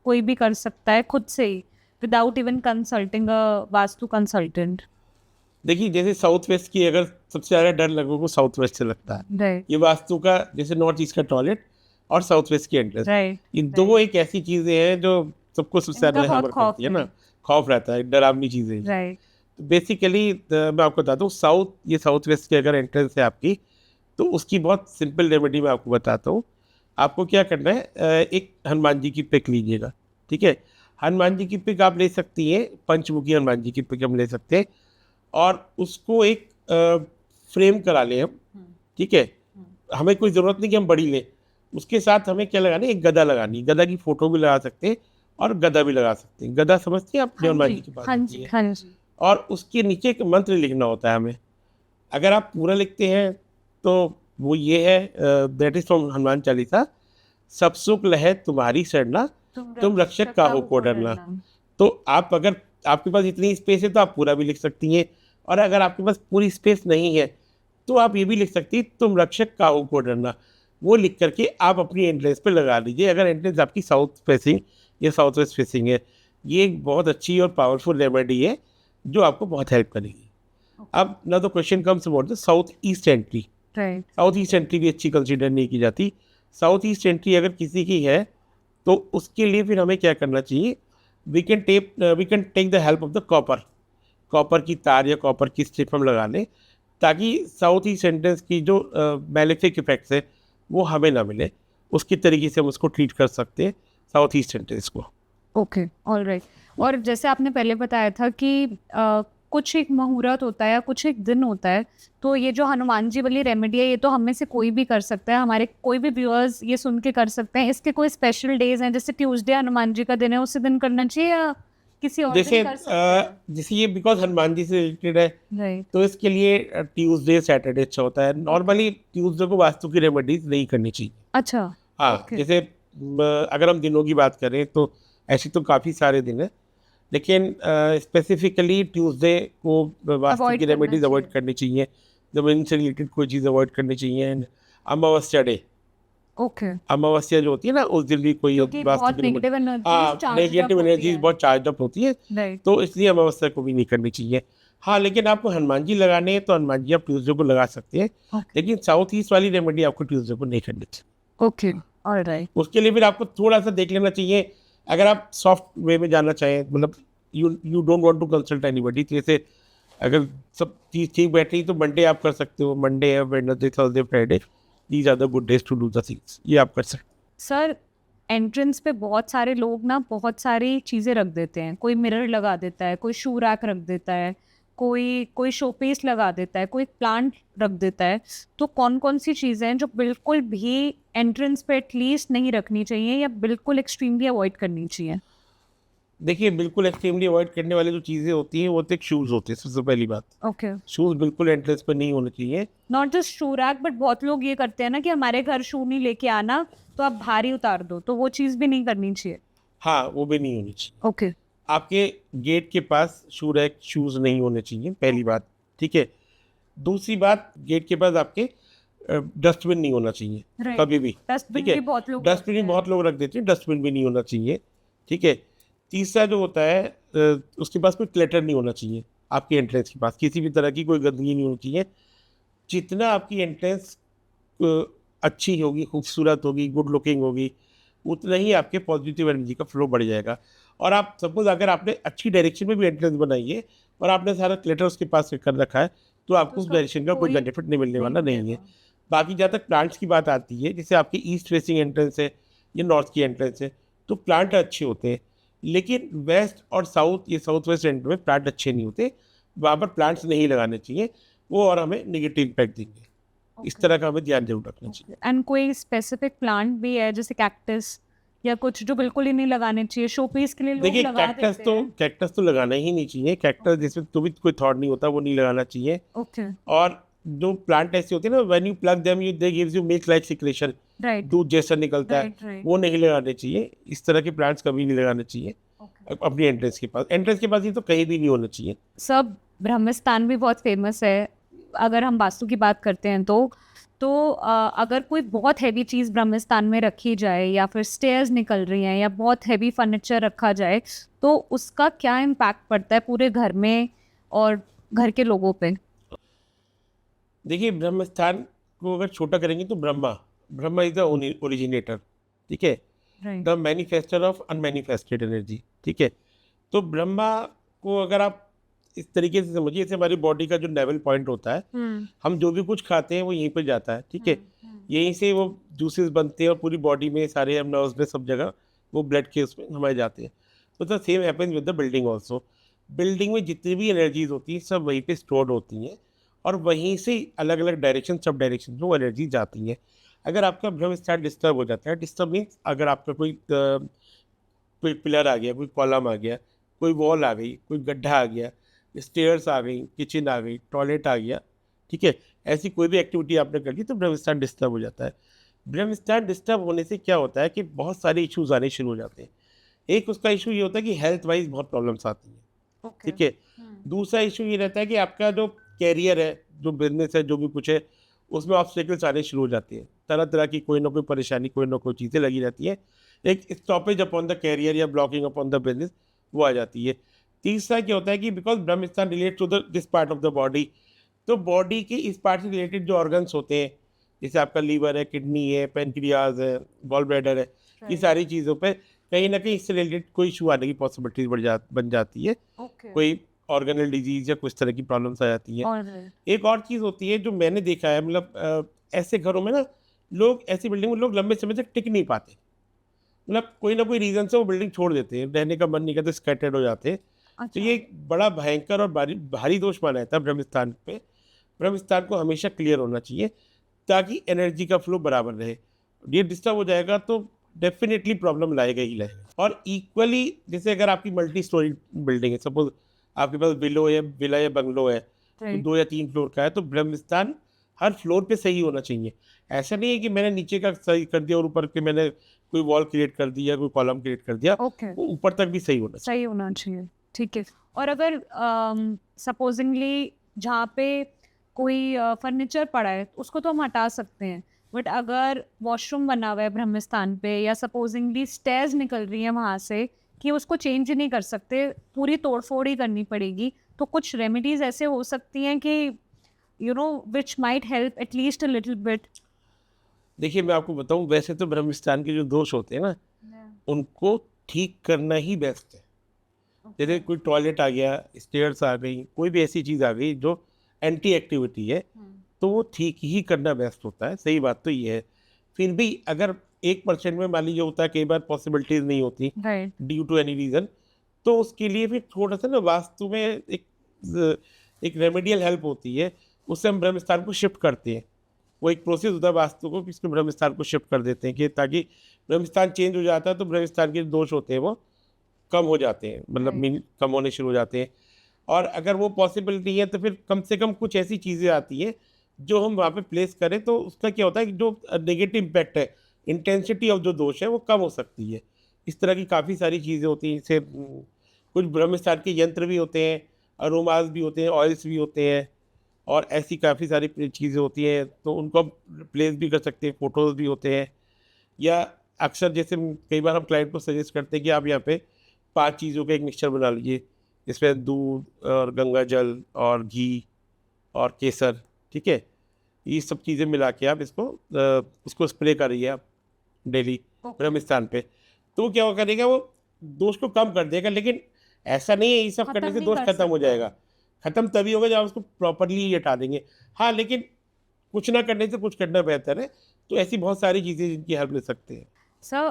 कोई भी कर सकता है खुद से ही, विदाउट इवन कंसल्टिंग अ वास्तु कंसल्टेंट? देखिए, जैसे साउथ वेस्ट की अगर सबसे ज़्यादा डर लोगों को साउथ वेस्ट से लगता है, राइट ये वास्तु का, जैसे नॉर्थ ईस्ट का टॉयलेट और साउथ वेस्ट की एंट्रेंस, राइट, ये दो एक ऐसी चीजें हैं जो सबको सबसे इनका ज्यादा बहुत हैमर खौफ करती है ना, है। खौफ रहता है, डरावनी चीजें हैं। राइट, तो बेसिकली मैं आपको बताता हूँ, ये साउथ वेस्ट की अगर एंट्रेंस है आपकी, तो उसकी बहुत सिंपल रेमेडी मैं आपको बताता हूँ। आपको क्या करना है, एक हनुमान जी की पिक लीजिएगा, ठीक है। हनुमान जी की पिक आप ले सकती हैं, पंचमुखी हनुमान जी की पिक हम ले सकते हैं, और उसको एक फ्रेम करा लें हम, ठीक है। हमें कोई ज़रूरत नहीं कि हम बड़ी लें, उसके साथ हमें क्या लगाना है, एक गदा लगानी, गदा की फोटो भी लगा सकते हैं और गदा भी लगा सकते हैं। गदा समझती हैं आप, जो हनुमान जी के पास हाँ होती जी, है। हाँ जी। और उसके नीचे एक मंत्र लिखना होता है हमें। अगर आप पूरा लिखते हैं तो वो ये है, that is from Hanuman Chalisa, सब सुख लहे तुम्हारी शरणा, तुम रक्षक काहू को डरना। तो आप अगर आपके पास इतनी स्पेस है तो आप पूरा भी लिख सकती हैं, और अगर आपके पास पूरी स्पेस नहीं है तो आप ये भी लिख सकती हैं, तुम रक्षक काहू को डरना। वो लिख करके आप अपनी एंट्रेंस पे लगा लीजिए, अगर एंट्रेंस आपकी साउथ फेसिंग या साउथ वेस्ट फेसिंग है। ये एक बहुत अच्छी और पावरफुल रेमेडी है जो आपको बहुत हेल्प करेगी। अब ना तो question comes about the south east entry. Right, south east entry भी अच्छी कंसीडर नहीं की जाती। साउथ ईस्ट एंट्री अगर किसी की है तो उसके लिए फिर हमें क्या करना चाहिए, we can take the help of the copper. Copper की तार या कॉपर की स्ट्रिप हम लगा लें, ताकि साउथ ईस्ट एंट्रेंस की जो मैलेफिक इफेक्ट्स है वो हमें ना मिले। उसकी तरीके से हम उसको ट्रीट कर सकते हैं साउथ ईस्ट एंट्रेंस को। Okay, all right. और जैसे आपने पहले बताया था कि कुछ एक मुहूर्त होता है या कुछ एक दिन होता है, तो ये जो हनुमान जी वाली रेमेडी है ये तो हम में से कोई भी कर सकता है, हमारे कोई भी व्यूअर्स ये सुन के कर सकते हैं। इसके कोई स्पेशल डेज हैं, जैसे ट्यूसडे हनुमान जी का दिन है, उसी दिन करना चाहिए या किसी और जैसे दिन कर सकते हैं? जैसे ये बिकॉज हनुमान जी से रिलेटेड है, राइट, तो इसके लिए ट्यूसडे सैटरडे अच्छा होता है। नॉर्मली ट्यूसडे को वास्तु की रेमेडीज नहीं करनी चाहिए। अच्छा, हाँ, ओके, जैसे अगर हम दिनों की बात करें तो ऐसे तो काफ़ी सारे दिन हैं, लेकिन स्पेसिफिकली ट्यूसडे को वास्तु अवॉइड की करना रेमेडीज अवॉइड चाहिए। करनी चाहिए, ज़मीन से रिलेटेड कोई चीज़ अवॉइड करनी चाहिए। And अमावस्या डे, ओके, अमावस्या जो होती है ना, उस दिन भी कोई क्योंकि वास्तु बहुत की रेमेडी, नेगेटिव एनर्जी हाँ, नेगेटिव एनर्जीज बहुत चार्ज अप होती है, राइट, तो इसलिए अमावस्या को भी नहीं करनी चाहिए। हाँ, लेकिन आपको हनुमान जी लगाने हैं तो हनुमान जी आप ट्यूसडे को लगा सकते हैं, ओके, लेकिन साउथ ईस्ट वाली रेमेडी आपको ट्यूसडे को नहीं करनी चाहिए। ओके, ऑल राइट, उसके लिए फिर आपको थोड़ा सा देख लेना चाहिए, अगर आप सॉफ्ट वे में जाना चाहें, मतलब you don't want to consult anybody, जैसे अगर सब चीज़ ठीक बैठ रही तो मंडे आप कर सकते हो। मंडे है, Wednesday, Thursday, Friday, these are the good days to do the things, ये आप कर सकते सर। एंट्रेंस पे बहुत सारे लोग ना बहुत सारी चीज़ें रख देते हैं, कोई मिरर लगा देता है, कोई शू रैक रख देता है, कोई कोई शोपीस लगा देता है, कोई प्लांट रख देता है। तो कौन कौन सी चीज़ें हैं जो बिल्कुल भी एंट्रेंस पे एटलीस्ट नहीं रखनी चाहिए या बिल्कुल एक्सट्रीमली अवॉइड करनी चाहिए? देखिए, बिल्कुल एक्सट्रीमली अवॉइड करने वाली जो चीज़ें होती हैं वो तो एक शूज़ होते हैं। सबसे पहली बात, ओके, शूज़ बिल्कुल एंट्रेंस पर नहीं होने चाहिए। Not just shoe rack, but बहुत लोग ये करते हैं ना कि हमारे घर शू नहीं लेके आना, तो आप भारी उतार दो, तो वो चीज़ भी नहीं करनी चाहिए। हाँ, वो भी नहीं होनी चाहिए। ओके, आपके गेट के पास शू रैक, शूज़ नहीं होने चाहिए, पहली बात, ठीक है। दूसरी बात, गेट के पास आपके डस्टबिन नहीं होना चाहिए राइट, कभी भी, डस्टबिन ठीक है। भी बहुत लोग डस्टबिन भी बहुत लोग रख देते हैं, डस्टबिन भी नहीं होना चाहिए, ठीक है। तीसरा जो होता है, उसके पास कोई क्लटर नहीं होना चाहिए। आपकी एंट्रेंस के पास किसी भी तरह की कोई गंदगी नहीं होनी चाहिए। जितना आपकी एंट्रेंस अच्छी होगी, खूबसूरत होगी, गुड लुकिंग होगी, उतना ही आपके पॉजिटिव एनर्जी का फ्लो बढ़ जाएगा। और आप सपोज अगर आपने अच्छी डायरेक्शन में भी एंट्रेंस बनाई है और आपने सारा क्लटर उसके पास कर रखा है, तो आपको उस उसका डायरेक्शन का कोई कोई बेनिफिट नहीं मिलने वाला नहीं है। मिलेगा। बाकी जहाँ तक प्लांट्स की बात आती है, जैसे आपकी ईस्ट फेसिंग एंट्रेंस है या नॉर्थ की एंट्रेंस है, तो प्लांट अच्छे होते हैं, लेकिन वेस्ट और साउथ, ये साउथ वेस्ट एंड में प्लांट अच्छे नहीं होते। वहाँ पर प्लांट्स नहीं लगाने चाहिए, वो और हमें नेगेटिव इम्पैक्ट देंगे। इस तरह का हमें ध्यान जरूर रखना चाहिए। एंड कोई स्पेसिफिक प्लांट भी है जैसे कैक्टस या कुछ जो बिल्कुल ही नहीं लगाने चाहिए? शोपीस के लिए लोग देखिए, लगा कैक्टस देते तो हैं। कैक्टस तो लगाना ही नहीं चाहिए। कैक्टस जिसमें तो भी कोई थॉट नहीं होता, वो नहीं लगाना चाहिए। ओके, और जो प्लांट ऐसे होते हैं ना, when you plug them you they gives you milk like secretion, right, दूध जैसा निकलता है, राइट, राइट, वो नहीं लगाने चाहिए। इस तरह के प्लांट्स कभी नहीं लगाने चाहिए अपनी एंट्रेंस के पास। एंट्रेंस के पास ही तो कहीं भी नहीं होना चाहिए। सब ब्रह्मस्थान भी बहुत फेमस है। अगर हम वास्तु की बात करते हैं तो अगर कोई बहुत हैवी चीज़ ब्रह्मस्थान में रखी जाए या फिर स्टेयर्स निकल रही हैं या बहुत हैवी फर्नीचर रखा जाए, तो उसका क्या इम्पैक्ट पड़ता है पूरे घर में और घर के लोगों पे? देखिए, ब्रह्म स्थान को अगर छोटा करेंगे तो Brahma, Brahma is the originator, ठीक है, right. The manifester of unmanifested energy, ठीक है। तो ब्रह्मा को अगर आप इस तरीके से समझिए, जैसे हमारी बॉडी का जो लेवल पॉइंट होता है, हम जो भी कुछ खाते हैं वो यहीं पर जाता है, ठीक है, यहीं से वो जूसेस बनते हैं और पूरी बॉडी में सारे हम नर्व्स में सब जगह वो ब्लड के उसमें हमारे जाते हैं। तो the same happens with the building also. Building में जितनी भी एनर्जीज होती हैं सब वहीं पे स्टोर्ड होती हैं और वहीं से अलग अलग डायरेक्शन, सब डायरेक्शन में वो एनर्जी जाती हैं। अगर आपका ब्रह्म स्थान डिस्टर्ब हो जाता है, डिस्टर्ब मीन्स अगर आपका कोई पिलर आ गया, कोई कॉलम आ गया, कोई वॉल आ गई, कोई गड्ढा आ गया, स्टेयर्स आ गई, किचन आ गई, टॉयलेट आ गया, ठीक है, ऐसी कोई भी एक्टिविटी आपने कर ली तो ब्रह्म स्थान डिस्टर्ब हो जाता है। ब्रह्म स्थान डिस्टर्ब होने से क्या होता है कि बहुत सारे इश्यूज आने शुरू हो जाते हैं। एक उसका इशू ये होता है कि हेल्थ वाइज बहुत प्रॉब्लम्स आती हैं, ओके। ठीक है। दूसरा इशू ये रहता है कि आपका जो कैरियर है, जो बिजनेस है, जो भी कुछ है, उसमें ऑब्स्टेकल्स आने शुरू हो जाती हैं, तरह तरह की कोई ना कोई परेशानी, कोई ना कोई चीज़ें लगी रहती हैं। एक स्टॉपेज अपॉन द कैरियर या ब्लॉकिंग अपॉन द बिजनेस वो आ जाती है। तीसरा क्या होता है कि because Brahmasthan relate to the this part of the body, तो बॉडी के इस पार्ट से रिलेटेड जो ऑर्गन्स होते हैं, जैसे आपका लीवर है, किडनी है, पेनक्रियाज है, गॉल ब्लैडर है, ये सारी चीज़ों पे कहीं ना कहीं इससे रिलेटेड कोई इशू आने की पॉसिबिलिटीज बन जाती है। कोई ऑर्गेनल डिजीज या कुछ तरह की प्रॉब्लम्स आ जाती हैं। और एक और चीज़ होती है जो मैंने देखा है, मतलब ऐसे घरों में ना लोग, ऐसी बिल्डिंग में लोग लंबे समय तक टिक नहीं पाते, मतलब कोई ना कोई रीज़न से वो बिल्डिंग छोड़ देते हैं, रहने का मन नहीं करता, स्कैटर्ड हो जाते हैं। तो अच्छा। ये एक बड़ा भयंकर और भारी दोष माना जाता है ब्रह्म स्थान पे। ब्रह्म स्थान को हमेशा क्लियर होना चाहिए ताकि एनर्जी का फ्लो बराबर रहे। ये डिस्टर्ब हो जाएगा तो डेफिनेटली प्रॉब्लम लाएगा ही लाएगा। और इक्वली जैसे अगर आपकी मल्टी स्टोरी बिल्डिंग है, सपोज आपके पास विला या बंगलो है, तो राइट। 2 या 3 फ्लोर का है, तो ब्रह्म स्थान हर फ्लोर पे सही होना चाहिए। ऐसा नहीं है कि मैंने नीचे का सही कर दिया और ऊपर के मैंने कोई वॉल क्रिएट कर दिया, कोई कॉलम क्रिएट कर दिया, ओके। वो ऊपर तक भी सही होना चाहिए। सही होना चाहिए, ठीक है। और अगर सपोजिंगली जहाँ पे कोई फर्नीचर पड़ा है उसको तो हम हटा सकते हैं, बट अगर वॉशरूम बना हुआ है ब्रह्म स्थान पे या सपोजिंगली स्टेयर्स निकल रही है वहाँ से कि उसको चेंज ही नहीं कर सकते, पूरी तोड़फोड़ ही करनी पड़ेगी, तो कुछ रेमेडीज ऐसे हो सकती हैं कि you know which might help at least a little bit. देखिए मैं आपको बताऊं, वैसे तो ब्रह्म स्थान के जो दोष होते हैं ना, उनको ठीक करना ही बेस्ट है। जैसे कोई टॉयलेट आ गया, स्टेयर्स आ गई, कोई भी ऐसी चीज़ आ गई जो एंटी एक्टिविटी है, तो वो ठीक ही करना बेस्ट होता है। सही बात तो ये है। फिर भी अगर 1% में मान लीजिए होता है, कई बार पॉसिबिलिटीज नहीं होती right. Due to any reason, तो उसके लिए फिर थोड़ा सा ना वास्तु में एक रेमेडियल हेल्प होती है, उससे हम ब्रह्म स्थान को शिफ्ट करते हैं। वो एक प्रोसेस होता है वास्तु को, कि इसमें ब्रह्म स्थान को शिफ्ट कर देते हैं कि ताकि ब्रह्म स्थान चेंज हो जाता है तो ब्रह्म स्थान के दोष होते हैं वो कम हो जाते हैं, मतलब Right. कम होने शुरू हो जाते हैं। और अगर वो पॉसिबल नहीं है तो फिर कम से कम कुछ ऐसी चीज़ें आती हैं जो हम वहाँ पे प्लेस करें, तो उसका क्या होता है कि जो नेगेटिव इम्पैक्ट है, इंटेंसिटी ऑफ जो दोष है वो कम हो सकती है। इस तरह की काफ़ी सारी चीज़ें होती हैं। जैसे कुछ ब्रह्म स्थान के यंत्र भी होते हैं, अरोमास भी होते हैं, ऑयल्स भी होते हैं, और ऐसी काफ़ी सारी चीज़ें होती हैं, तो उनको हम प्लेस भी कर सकते हैं। फ़ोटोज़ भी होते हैं, या अक्सर जैसे कई बार हम क्लाइंट को सजेस्ट करते हैं कि आप यहाँ पे 5 चीज़ों का एक मिक्सचर बना लीजिए, इसमें दूध और गंगा जल और घी और केसर, ठीक है, ये सब चीज़ें मिला के आप उसको स्प्रे करिए आप डेली ब्रह्म स्थान पे, तो वो क्या करेगा, वो दोष को कम कर देगा। लेकिन ऐसा नहीं है ये सब करने से दोष खत्म हो जाएगा। खत्म तभी होगा जब आप उसको प्रॉपरली हटा देंगे। हाँ, लेकिन कुछ ना करने से कुछ करना बेहतर है। तो ऐसी बहुत सारी चीज़ें जिनकी हेल्प ले सकते हैं। Sir,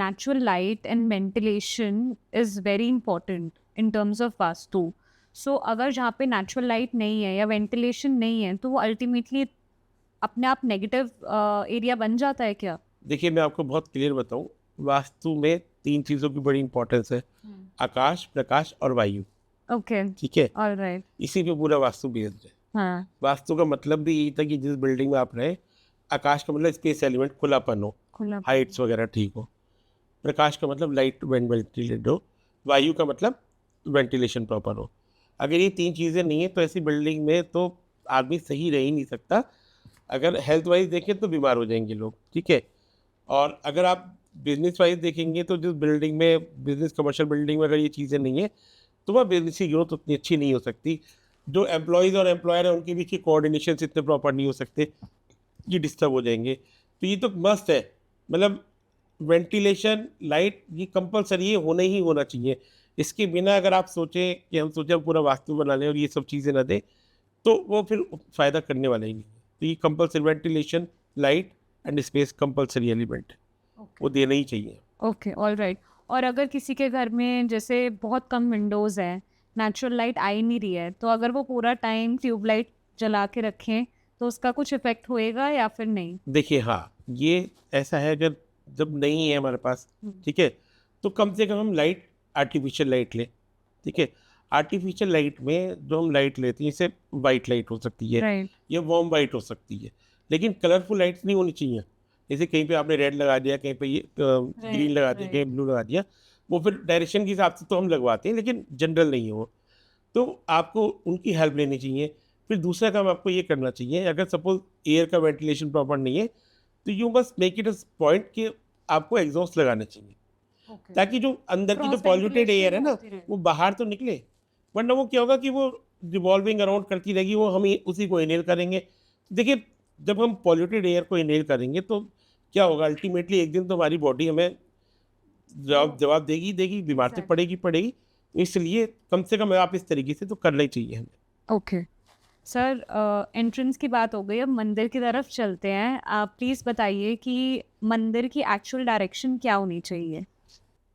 natural light and ventilation is very important in terms of vastu. So अगर जहाँ पे natural light नहीं है या ventilation नहीं है तो वो ultimately अपने आप नेगेटिव एरिया बन जाता है क्या? देखिए मैं आपको बहुत क्लियर बताऊं, वास्तु में 3 चीज़ों की बड़ी इंपॉर्टेंस है, आकाश, प्रकाश और वायु, ओके। ठीक है। ऑलराइट। इसी पे पूरा वास्तु बेस्ड है। हाँ। वास्तु का मतलब भी यही था कि जिस बिल्डिंग में आप रहे, आकाश का मतलब स्पेस एलिमेंट खुलापन हो, खुला। हाइट्स वगैरह ठीक हो। प्रकाश का मतलब लाइट वेंटिलेटेड हो। वायु का मतलब वेंटिलेशन प्रॉपर हो। अगर ये 3 चीज़ें नहीं है तो ऐसी बिल्डिंग में तो आदमी सही रह ही नहीं सकता। अगर हेल्थ वाइज देखें तो बीमार हो जाएंगे लोग, ठीक है। और अगर आप बिजनेस वाइज देखेंगे तो जिस बिल्डिंग में, बिजनेस कमर्शियल बिल्डिंग में अगर ये चीज़ें नहीं है तो वह बिजनेस की ग्रोथ उतनी अच्छी नहीं हो सकती। जो एम्प्लॉयज़ और एम्प्लॉयर है उनके बीच की कोऑर्डिनेशन इतने प्रॉपर नहीं हो सकते, ये डिस्टर्ब हो जाएंगे। तो ये तो मस्ट है, मतलब वेंटिलेशन, लाइट, ये कंपलसरी है, होना ही होना चाहिए। इसके बिना अगर आप सोचें कि हम सोचें पूरा वास्तु बना लें और ये सब चीज़ें ना दें, तो वो फिर फ़ायदा करने वाला ही नहीं है। तो ये compulsory ventilation, light and space compulsory element है, वो देना ही चाहिए। Okay, all right. और अगर किसी के घर में जैसे बहुत कम विंडोज़ हैं, नेचुरल लाइट आ ही नहीं रही है, तो अगर वो पूरा टाइम ट्यूबलाइट जला के रखें, तो उसका कुछ इफ़ेक्ट होएगा या फिर नहीं? देखिए हाँ, ये ऐसा है, अगर जब नहीं है हमारे पास, ठीक है, तो कम से कम हम लाइट, आर्टिफिशियल लाइट लें, ठीक है। आर्टिफिशियल लाइट में जो हम लाइट लेते हैं, जैसे वाइट लाइट हो सकती है राइट, या वार्म वाइट हो सकती है, लेकिन कलरफुल लाइट्स नहीं होनी चाहिए। जैसे कहीं पे आपने रेड लगा दिया, कहीं पे ये ग्रीन लगा दिया, कहीं ब्लू लगा दिया, वो फिर डायरेक्शन के हिसाब से तो हम लगवाते हैं, लेकिन जनरल नहीं है वो। तो आपको उनकी हेल्प लेनी चाहिए। फिर दूसरा काम आपको ये करना चाहिए, अगर सपोज एयर का वेंटिलेशन प्रॉपर नहीं है, तो you must make it a point कि आपको एग्जॉस्ट लगाना चाहिए, ओके। ताकि जो अंदर की जो क्रॉस पॉल्यूटेड एयर है वेंटिलेशन ना, होती रहे। वो बाहर तो निकले, वरना वो क्या होगा कि वो रिवॉल्विंग अराउंड करती रहेगी, वो हम उसी को इनहेल करेंगे। देखिए, जब हम पॉल्यूटेड एयर को इनहेल करेंगे तो क्या होगा, अल्टीमेटली एक दिन तो हमारी बॉडी हमें जवाब देगी ही देगी, बीमार तो Exactly. पड़ेगी पड़ेगी। इसलिए कम से कम आप इस तरीके से तो करना ही चाहिए हमें। ओके। सर, एंट्रेंस की बात हो गई, अब मंदिर की तरफ चलते हैं। आप प्लीज़ बताइए कि मंदिर की एक्चुअल डायरेक्शन क्या होनी चाहिए?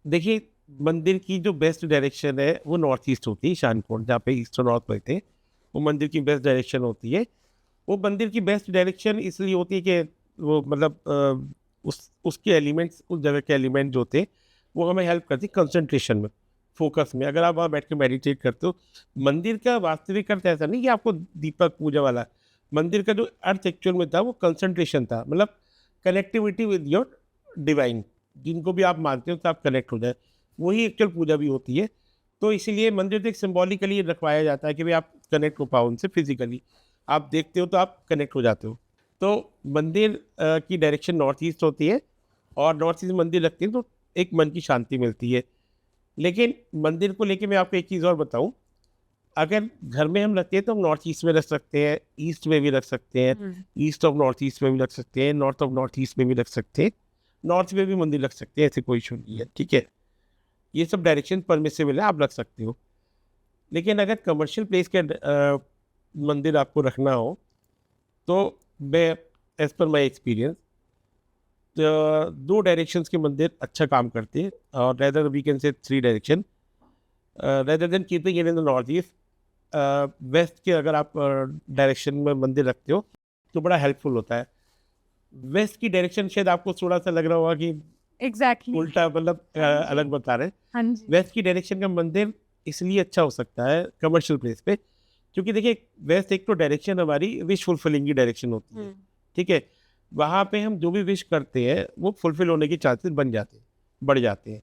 देखिए, मंदिर की जो बेस्ट डायरेक्शन है वो नॉर्थ ईस्ट होती है, ईशान कोण, जहाँ पे ईस्ट और नॉर्थ रहते हैं, वो मंदिर की बेस्ट डायरेक्शन होती है। वो मंदिर की बेस्ट डायरेक्शन इसलिए होती है कि वो मतलब उसके एलिमेंट्स, उस जगह के एलिमेंट जो होते हैं, वो हमें हेल्प करती है कंसंट्रेशन में, फोकस में। अगर आप वहाँ बैठ के मेडिटेट करते हो, मंदिर का वास्तविक अर्थ ऐसा नहीं कि आपको दीपक पूजा वाला, मंदिर का जो अर्थ एक्चुअल में था वो कंसंट्रेशन था, मतलब कनेक्टिविटी विद योर डिवाइन, जिनको भी आप मानते हो तो आप कनेक्ट हो जाए, वही एक्चुअल पूजा भी होती है। तो इसीलिए मंदिर तो एक सिम्बॉलिकली रखवाया जाता है कि भाई आप कनेक्ट हो पाओ उनसे फिजिकली, आप देखते हो तो आप कनेक्ट हो जाते हो। तो मंदिर की डायरेक्शन नॉर्थ ईस्ट होती है, और नॉर्थ ईस्ट मंदिर रखते हैं तो एक मन की शांति मिलती है। लेकिन मंदिर को लेके मैं आपको एक चीज़ और बताऊं, अगर घर में हम रखते हैं तो हम नॉर्थ ईस्ट में रख सकते हैं, ईस्ट में भी रख सकते हैं, ईस्ट ऑफ नॉर्थ ईस्ट में भी रख सकते हैं, नॉर्थ ऑफ नॉर्थ ईस्ट में भी रख सकते हैं, नॉर्थ में भी मंदिर रख सकते हैं, ऐसे कोई इशू नहीं है, ठीक है। ये सब डायरेक्शन परमिसिबल है, आप रख सकते हो। लेकिन अगर कमर्शियल प्लेस के मंदिर आपको रखना हो, तो मैं एज पर माई एक्सपीरियंस, दो डायरेक्शंस के मंदिर अच्छा काम करते हैं, और rather we can say three direction, rather than keeping it in the north east. West के अगर आप डायरेक्शन में मंदिर रखते हो तो बड़ा हेल्पफुल होता है। वेस्ट की डायरेक्शन शायद आपको थोड़ा सा लग रहा होगा कि एग्जैक्टली। उल्टा, मतलब अलग बता रहे हैं। हाँ जी। वेस्ट की डायरेक्शन का मंदिर इसलिए अच्छा हो सकता है कमर्शियल प्लेस पे, क्योंकि देखिए वेस्ट एक तो डायरेक्शन हमारी विश फुलफिलिंग की डायरेक्शन होती है, ठीक है। वहाँ पे हम जो भी विश करते हैं वो फुलफिल होने के चांसेस बन जाते हैं, बढ़ जाते हैं।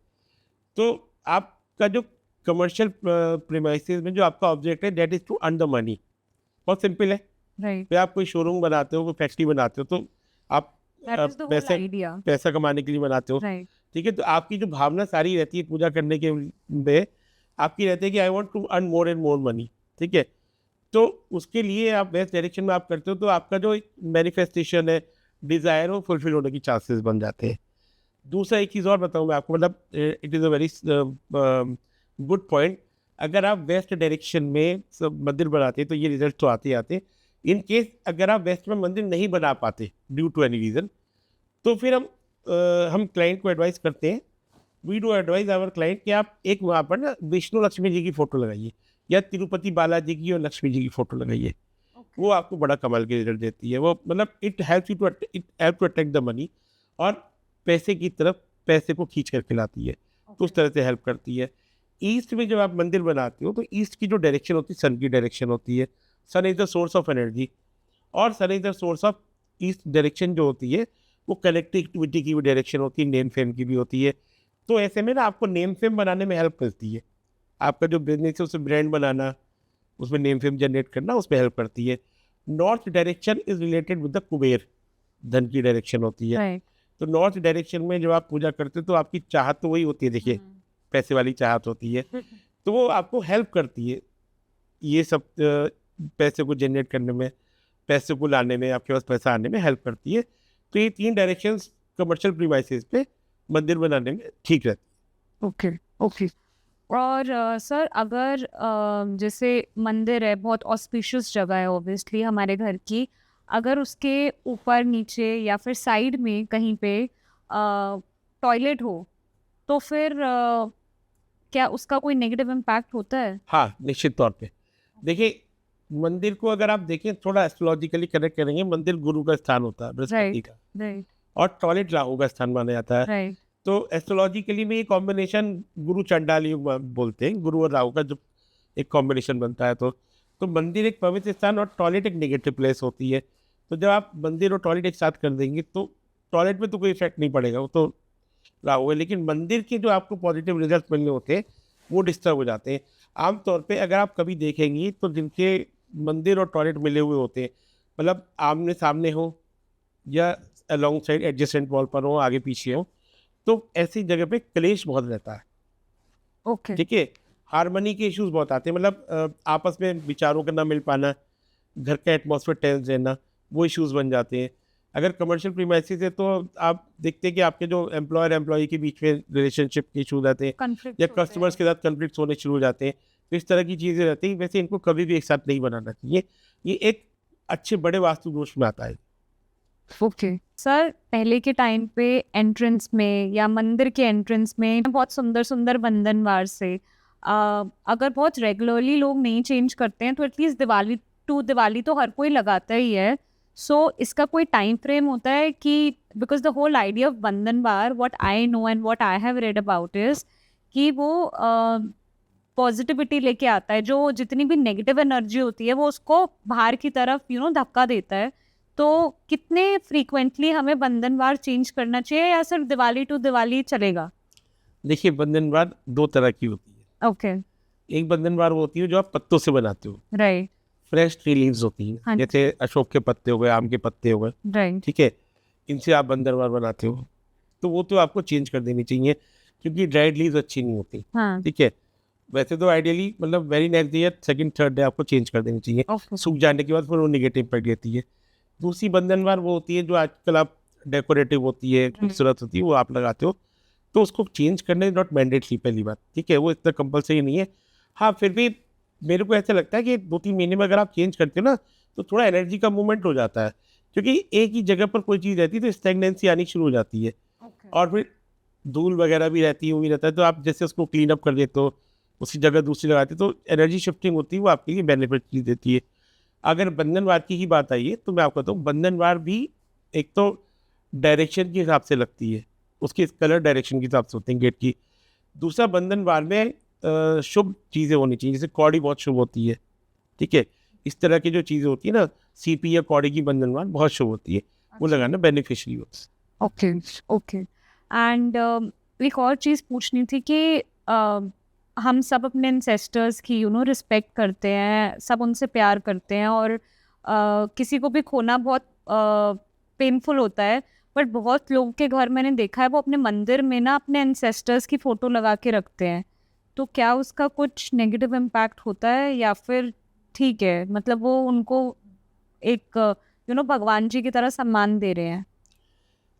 तो आपका जो कमर्शियल प्रीमाइसेस में जो आपका ऑब्जेक्ट है, that is to earn the money. बहुत सिंपल है। राइट, फिर आप कोई शोरूम बनाते हो, कोई फैक्ट्री बनाते हो, तो आप दैट इज द होल पैसे आइडिया। पैसा कमाने के लिए बनाते हो, राइट, ठीक है। तो आपकी जो भावना सारी रहती है पूजा करने के में, आपकी रहती है कि I want to earn more and more money, ठीक है। तो उसके लिए आप वेस्ट डायरेक्शन में आप करते हो, तो आपका जो मैनिफेस्टेशन है, डिज़ायर, वो फुलफिल होने की चांसेस बन जाते हैं। दूसरा एक चीज़ और बताऊँ मैं आपको, मतलब it is a very good point. अगर आप वेस्ट डायरेक्शन में सब मंदिर बनाते हैं तो ये रिजल्ट तो आते ही आते हैं। इन केस अगर आप वेस्ट में मंदिर नहीं बना पाते ड्यू टू एनी रीज़न, तो फिर हम क्लाइंट को एडवाइस करते हैं, we do advice our client कि आप एक वहाँ पर ना विष्णु लक्ष्मी जी की फ़ोटो लगाइए, या तिरुपति बालाजी की और लक्ष्मी जी की फ़ोटो लगाइए। वो आपको बड़ा कमाल के रिजल्ट देती है। वो मतलब it helps you to attract the money, और पैसे की तरफ पैसे को खींच कर खिलाती है, तो उस तरह से हेल्प करती है। ईस्ट में जब आप मंदिर बनाते हो तो ईस्ट की जो डायरेक्शन होती है सन की डायरेक्शन होती है। Sun is the source of energy, और sun is the source of east direction जो होती है वो कनेक्टिविटी की भी डायरेक्शन होती है, नेम फेम की भी होती है। तो ऐसे में ना आपको नेम फेम बनाने में हेल्प करती है। आपका जो बिजनेस है उसे ब्रांड बनाना, उसमें नेम फेम जनरेट करना, उसमें हेल्प करती है। North direction is related with the Kuber, धन की डायरेक्शन होती है। राइट, तो नॉर्थ डायरेक्शन में जब आप पूजा करते हो तो आपकी चाहत तो वही होती है, देखिए पैसे वाली चाहत होती है, तो वो आपको हेल्प करती है ये सब पैसे को जनरेट करने में, पैसे को लाने में, आपके पास पैसा आने में हेल्प करती है। तो ये 3 डायरेक्शंस कमर्शियल प्रीमाइसेस पे मंदिर बनाने में ठीक रहती ओके ओके। और सर अगर जैसे मंदिर है, बहुत ऑस्पिशियस जगह है ऑब्वियसली हमारे घर की, अगर उसके ऊपर नीचे या फिर साइड में कहीं पे टॉयलेट हो तो फिर क्या उसका कोई नेगेटिव इम्पैक्ट होता है? हाँ, निश्चित तौर पे। देखिए, मंदिर को अगर आप देखें थोड़ा एस्ट्रोलॉजिकली कनेक्ट करेंगे, मंदिर गुरु का स्थान होता है, बृहस्पति राइट का, राइट और टॉयलेट राहु का स्थान माना जाता है। राइट। तो एस्ट्रोलॉजिकली में ये कॉम्बिनेशन गुरु चंडाल योग बोलते हैं, गुरु और राहु का जो एक कॉम्बिनेशन बनता है। तो मंदिर एक पवित्र स्थान और टॉयलेट एक नेगेटिव प्लेस होती है। तो जब आप मंदिर और टॉयलेट एक साथ कर देंगे तो टॉयलेट में तो कोई इफेक्ट नहीं पड़ेगा, वो तो राहु है, लेकिन मंदिर के जो आपको पॉजिटिव रिजल्ट मिलने होते हैं वो डिस्टर्ब हो जाते हैं। आमतौर पे अगर आप कभी देखेंगी तो जिनके मंदिर और टॉयलेट मिले हुए होते हैं, मतलब आमने सामने हो या अलॉन्ग साइड एडजेसेंट वॉल पर हो, आगे पीछे हो, तो ऐसी जगह पे क्लेश बहुत रहता है। ओके ठीक है, हार्मनी के इश्यूज बहुत आते हैं, मतलब आपस में विचारों का ना मिल पाना, घर का एटमॉस्फेयर टेंस रहना, वो इश्यूज बन जाते हैं। अगर कमर्शियल प्रीमाइसेस है तो आप देखते हैं कि आपके जो एम्प्लॉयर एम्प्लॉई के बीच में रिलेशनशिप के इश्यूज आते हैं कॉन्फ्लिक्ट या कस्टमर्स के साथ कॉन्फ्लिक्ट होने शुरू हो जाते हैं। तो इस तरह की चीज़ें रहती हैं। वैसे इनको कभी भी एक साथ नहीं बनाना चाहिए, ये एक अच्छे बड़े वास्तु दोष में आता है। ओके सर, पहले के टाइम पे एंट्रेंस में या मंदिर के एंट्रेंस में बहुत सुंदर सुंदर बंधनवार से अगर बहुत रेगुलरली लोग नहीं चेंज करते हैं तो एटलीस्ट दिवाली टू दिवाली तो हर कोई लगाता ही है। सो इसका कोई टाइम फ्रेम होता है कि, because the whole idea of bandhanwar, what I know and what I have read about is कि वो पॉजिटिविटी लेके आता है, जो जितनी भी नेगेटिव एनर्जी होती है वो उसको बाहर की तरफ धक्का देता है। तो कितने फ्रीक्वेंटली हमें बंधनवार चेंज करना चाहिए या सिर्फ दिवाली टू दिवाली चलेगा? देखिए, बंधनवार 2 तरह की होती है। ओके एक बंधनवार वो होती है जो आप पत्तों से बनाते हो, राइट फ्रेश ट्री लीव्स होती हैं, हाँ। जैसे अशोक के पत्ते हो गए, आम के पत्ते हो गए, राइट ठीक है, इनसे आप बंधनवार बनाते हो, तो वो तो आपको चेंज कर देनी चाहिए क्योंकि ड्राइड लीव्स अच्छी नहीं होती। हाँ ठीक है, वैसे तो आइडियली मतलब वेरी नेक्स्ट डे या सेकंड थर्ड डे आपको चेंज कर देनी चाहिए। ओके सूख जाने के बाद फिर वो निगेटिव इम्पैक्ट देती है। दूसरी बंधनवार वो होती है जो आजकल आप डेकोरेटिव होती है, खूबसूरत होती है, वो आप लगाते हो, तो उसको चेंज करने नॉट मैंडेटरी, पहली बात, ठीक है, वो इतना कंपलसरी नहीं है। हाँ, फिर भी मेरे को ऐसा लगता है कि 2-3 महीने में अगर आप चेंज करते हो ना तो थोड़ा एनर्जी का मूवमेंट हो जाता है, क्योंकि एक ही जगह पर कोई चीज़ रहती है तो स्टैग्नेंसी आनी शुरू हो जाती है और फिर धूल वगैरह भी रहती है, वो भी रहता है, तो आप जैसे उसको क्लीन अप कर देते हो, उसी जगह दूसरी लगाते हो, तो एनर्जी शिफ्टिंग होती है, वो आपके लिए बेनिफिट चीज़ देती है। अगर बंधनवार की ही बात आई है तो मैं आपको बताऊँ, बंधनवार भी एक तो डायरेक्शन के हिसाब से लगती है, उसके कलर डायरेक्शन के हिसाब से होते हैं गेट की। दूसरा, बंधनवार में शुभ चीज़ें होनी चाहिए, जैसे कौड़ी बहुत शुभ होती है, ठीक है, इस तरह की जो चीज़ें होती है ना, सीपी या कौड़ी की बंधनवार बहुत शुभ होती है, वो लगाना बेनिफिशियरी होता है। Okay okay. एंड एक और चीज़ पूछनी थी कि हम सब अपने एंसेस्टर्स की रिस्पेक्ट करते हैं, सब उनसे प्यार करते हैं और किसी को भी खोना बहुत पेनफुल होता है, बट बहुत लोगों के घर मैंने देखा है वो अपने मंदिर में ना अपने एंसेस्टर्स की फ़ोटो लगा के रखते हैं। तो क्या उसका कुछ नेगेटिव इम्पैक्ट होता है या फिर ठीक है, मतलब वो उनको एक भगवान जी की तरह सम्मान दे रहे हैं?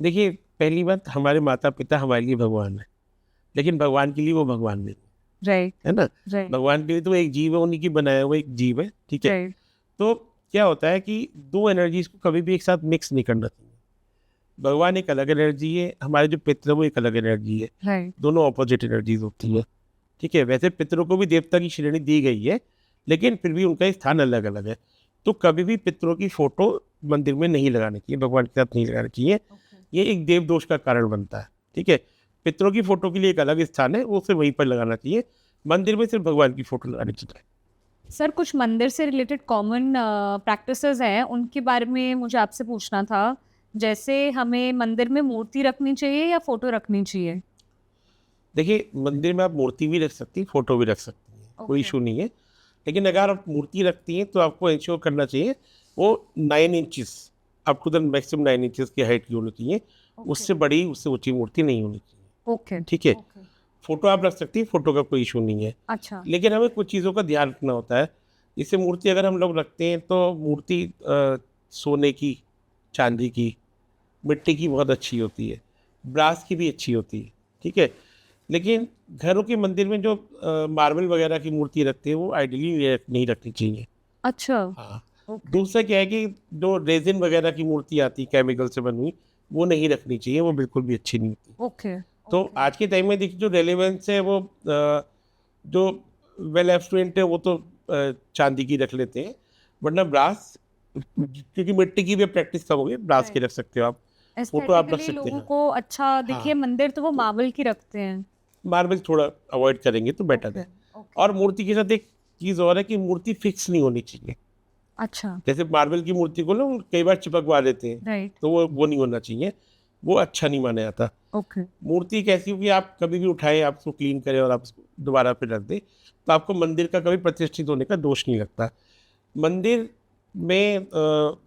देखिए, पहली बात, हमारे माता पिता हमारे लिए भगवान है, लेकिन भगवान के लिए वो भगवान नहीं राइट है ना। राइट भगवान के लिए तो एक जीव है, उन्हीं की बनाया हुआ एक जीव है, ठीक है। राइट तो क्या होता है कि 2 एनर्जीज को कभी भी एक साथ मिक्स नहीं करना चाहिए। भगवान एक अलग एनर्जी है, हमारे जो पितर है वो एक अलग एनर्जी है, राइट दोनों ऑपोजिट एनर्जीज होती है, ठीक है। वैसे पितरों को भी देवता की श्रेणी दी गई है, लेकिन फिर भी उनका स्थान अलग अलग है। तो कभी भी पितरों की फोटो मंदिर में नहीं लगानी चाहिए, भगवान के साथ नहीं लगानी चाहिए, ये एक देव दोष का कारण बनता है, ठीक है। पितरों की फोटो के लिए एक अलग स्थान है, वो सिर्फ वहीं पर लगाना चाहिए, मंदिर में सिर्फ भगवान की फोटो लगानी चाहिए। सर, कुछ मंदिर से रिलेटेड कॉमन प्रैक्टिसेस हैं, उनके बारे में मुझे आपसे पूछना था। जैसे हमें मंदिर में मूर्ति रखनी चाहिए या फोटो रखनी चाहिए? देखिए, मंदिर में आप मूर्ति भी रख सकती हैं, फोटो भी रख सकती हैं, कोई इशू नहीं है, लेकिन अगर आप मूर्ति रखती हैं तो आपको इंश्योर करना चाहिए वो 9 inches up to the maximum 9 inches की हाइट की होनी चाहिए, उससे बड़ी, उससे ऊंची मूर्ति नहीं होनी चाहिए। ओके ठीक है, फोटो आप रख सकती हैं, फोटो का कोई इशू नहीं है। अच्छा लेकिन हमें कुछ चीज़ों का ध्यान रखना होता है। जैसे मूर्ति अगर हम लोग रखते हैं तो मूर्ति सोने की, चांदी की, मिट्टी की बहुत अच्छी होती है, ब्रास की भी अच्छी होती है, ठीक है। लेकिन घरों के मंदिर में जो मार्बल वगैरह की मूर्ति रखते हैं वो आइडियली नहीं रखनी चाहिए। अच्छा। हाँ। ओके। दूसरा क्या है कि जो रेजिन वगैरह की मूर्ति आती है केमिकल से बनी हुई, वो नहीं रखनी चाहिए, वो बिल्कुल भी अच्छी नहीं होती। ओके। तो आज के टाइम में देखिए जो रेलेवेंस है वो जो वेल एफ्लुएंट है वो तो चांदी की रख लेते हैं, वरना ब्रास, क्योंकि मिट्टी की भी प्रैक्टिस कम होगी, ब्रास की रख सकते हो आप, फोटो आप रख एस्थेटिकली सकते लोगों हैं। को अच्छा दिखे हाँ। मंदिर तो वो मार्बल की रखते हैं। मार्बल थोड़ा अवॉइड करेंगे तो बेटर है। ओके। और मूर्ति के साथ एक चीज़ और है कि मूर्ति फिक्स नहीं होनी चाहिए। अच्छा। जैसे मार्बल की मूर्ति को ना कई बार चिपकवा देते हैं, राइट। तो वो नहीं होना चाहिए, वो अच्छा नहीं माना जाता। ओके। मूर्ति कैसी हो कि आप कभी भी उठाएं, आप उसको क्लीन करें और आप उसको दोबारा फिर रख दें, तो आपको मंदिर का कभी प्रतिष्ठित होने का दोष नहीं लगता। मंदिर में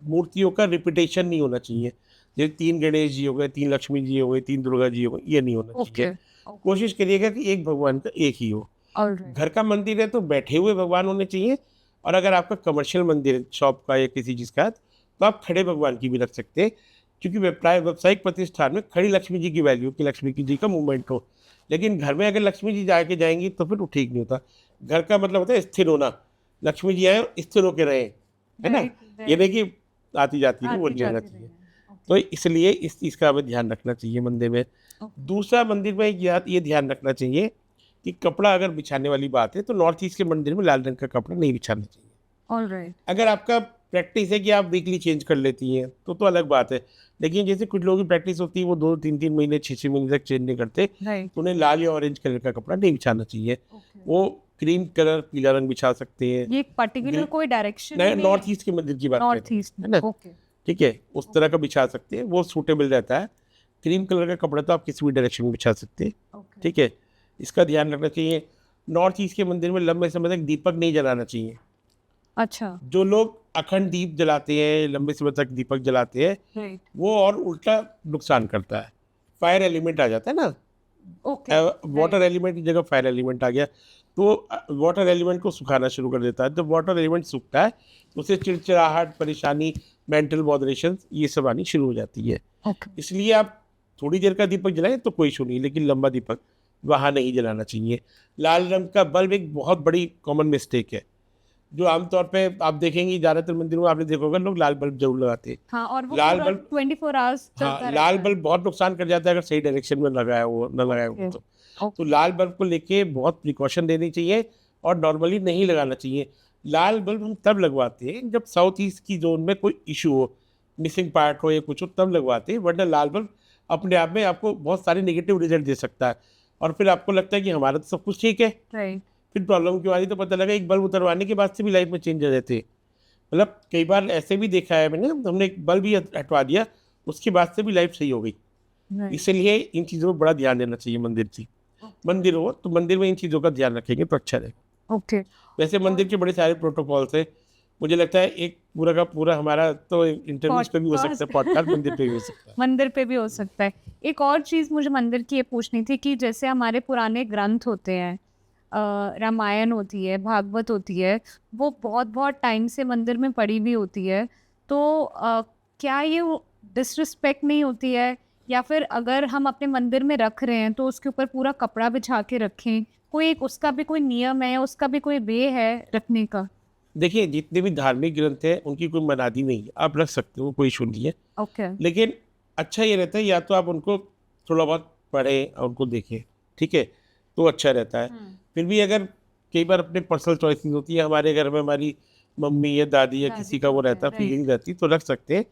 मूर्तियों का रिपीटेशन नहीं होना चाहिए। जैसे 3 गणेश जी हो गए, 3 लक्ष्मी जी हो गए, 3 दुर्गा जी हो गए, ये नहीं होना चाहिए। कोशिश करिएगा कि एक भगवान का एक ही हो। ऑलराइट। घर का मंदिर है तो बैठे हुए भगवान होने चाहिए, और अगर आपका कमर्शियल मंदिर है, शॉप का या किसी चीज़ का है, तो आप खड़े भगवान की भी रख सकते हैं, क्योंकि व्यावसायिक प्रतिष्ठान में खड़ी लक्ष्मी जी की वैल्यू, कि लक्ष्मी की जी का मूवमेंट हो। लेकिन घर में अगर लक्ष्मी जी जाके जाएंगी तो फिर वो ठीक नहीं होता। घर का मतलब होता है स्थिर होना, लक्ष्मी जी आए स्थिर होके रहे, है ना। ये नहीं कि आती जाती है, वो नहीं रहना चाहिए। तो इसलिए इस चीज़ का हमें ध्यान रखना चाहिए मंदिर में। दूसरा, मंदिर में ये ध्यान रखना चाहिए कि कपड़ा अगर बिछाने वाली बात है तो नॉर्थ ईस्ट के मंदिर में लाल रंग का कपड़ा नहीं बिछाना चाहिए। ऑलराइट। अगर आपका प्रैक्टिस है कि आप वीकली चेंज कर लेती हैं तो अलग बात है। लेकिन जैसे कुछ लोगों की प्रैक्टिस होती है वो 2-3 महीने 6 महीने तक चेंज नहीं करते, तो उन्हें लाल या ऑरेंज कलर का कपड़ा नहीं बिछाना चाहिए। वो क्रीम कलर, पीला रंग बिछा सकते हैं। ये पर्टिकुलर कोई डायरेक्शन नहीं, नॉर्थ ईस्ट के मंदिर की बात कर नॉर्थ रहे हैं, ईस्ट है ना। ओके। ठीक है, उस तरह का बिछा सकते हैं, वो सूटेबल रहता है। क्रीम कलर का कपड़ा तो आप किसी भी डायरेक्शन में बिछा सकते हैं, ठीक है। इसका ध्यान रखना चाहिए। नॉर्थ ईस्ट के मंदिर में लंबे समय तक दीपक नहीं जलाना चाहिए। अच्छा। जो लोग अखंड दीप जलाते हैं, लंबे समय तक दीपक जलाते हैं, राइट। वो और उल्टा नुकसान करता है। फायर एलिमेंट आ जाता है ना, ओके। वाटर एलिमेंट की जगह फायर एलिमेंट आ गया, तो वाटर एलिमेंट को सुखाना शुरू कर देता है। जब वाटर एलिमेंट सूखता है तो उससे चिड़चिड़ाहट, परेशानी, मेंटल बॉदरेशन, ये सब आनी शुरू हो जाती है। इसलिए आप थोड़ी देर का दीपक जलाएं तो कोई इशू नहीं, लेकिन लंबा दीपक वहाँ नहीं जलाना चाहिए। लाल रंग का बल्ब एक बहुत बड़ी कॉमन मिस्टेक है, जो आमतौर पे आप देखेंगे ज़्यादातर मंदिरों में आपने देखा होगा, लोग लाल बल्ब जरूर लगाते हैं। हाँ, और वो लाल पूरा बल्ब 24 आवर्स चलता हाँ, रहता लाल है। बल्ब बहुत नुकसान कर जाता है अगर सही डायरेक्शन में लगाया हो न लगाया हो तो लाल बल्ब को लेके बहुत प्रिकॉशन लेनी चाहिए और नॉर्मली नहीं लगाना चाहिए। लाल बल्ब हम तब लगवाते हैं जब साउथ ईस्ट की जोन में कोई इशू हो, मिसिंग पार्ट हो या कुछ हो, तब लगवाते हैं। वरना लाल बल्ब अपने आप में आपको बहुत सारे नेगेटिव रिजल्ट दे सकता है, और फिर आपको लगता है कि हमारा तो सब कुछ ठीक है, राइट। फिर प्रॉब्लम क्यों आ रही, तो पता लगा एक बल्ब उतरवाने के बाद से भी लाइफ में चेंज आ जाते हैं। मतलब कई बार ऐसे भी देखा है मैंने, हमने एक बल्ब ही हटवा दिया, उसके बाद से भी लाइफ सही हो गई। इसलिए इन चीज़ों पर बड़ा ध्यान देना चाहिए। मंदिर हो तो मंदिर में इन चीज़ों का ध्यान रखेंगे तो अच्छा रहेगा। ओके। वैसे मंदिर के बड़े सारे प्रोटोकॉल्स हैं, मुझे लगता है एक पूरा का पूरा हमारा तो इंटरव्यूज पे भी हो सकता है, पॉडकास्ट मंदिर पे भी हो सकता है। मंदिर पे भी हो सकता है। एक और चीज़ मुझे मंदिर की ये पूछनी थी कि जैसे हमारे पुराने ग्रंथ होते हैं, रामायण होती है, भागवत होती है, वो बहुत बहुत टाइम से मंदिर में पड़ी हुई होती है, तो क्या ये डिसरिस्पेक्ट नहीं होती है, या फिर अगर हम अपने मंदिर में रख रहे हैं तो उसके ऊपर पूरा कपड़ा बिछा के रखें, कोई एक उसका भी कोई नियम है या उसका भी कोई वे है रखने का? देखिए, जितने भी धार्मिक ग्रंथ हैं उनकी कोई मनादी नहीं है, आप रख सकते हो, कोई इशू नहीं है। ओके। लेकिन अच्छा ये रहता है या तो आप उनको थोड़ा बहुत पढ़ें और उनको देखें, ठीक है, तो अच्छा रहता है। फिर भी अगर कई बार अपने पर्सनल चॉइसिंग होती है, हमारे घर में हमारी मम्मी या दादी या किसी का वो रहता है, फीलिंग रहती, तो रख सकते हैं।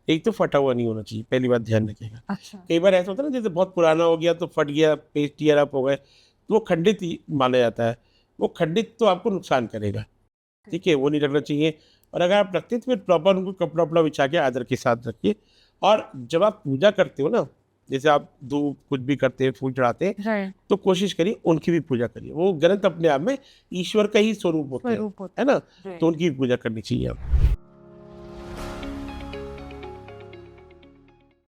एक तो फटा हुआ नहीं होना चाहिए, पहली बात ध्यान रखिएगा। अच्छा। कई बार ऐसा होता है ना, जैसे बहुत पुराना हो गया तो फट गया, पेज टीयर अप हो गए, तो वो खंडित ही माना जाता है। वो खंडित तो आपको नुकसान करेगा, ठीक है, वो नहीं रखना चाहिए। और अगर आप रखते हैं तो फिर प्रॉपर उनको कपड़ा वपड़ा बिछा के आदर के साथ रखिए। और जब आप पूजा करते हो ना, जैसे आप धूप कुछ भी करते हैं, फूल चढ़ाते हैं, तो कोशिश करिए उनकी भी पूजा करिए। वो ग्रंथ अपने आप में ईश्वर का ही स्वरूप होते हैं, है ना, तो उनकी भी पूजा करनी चाहिए आप।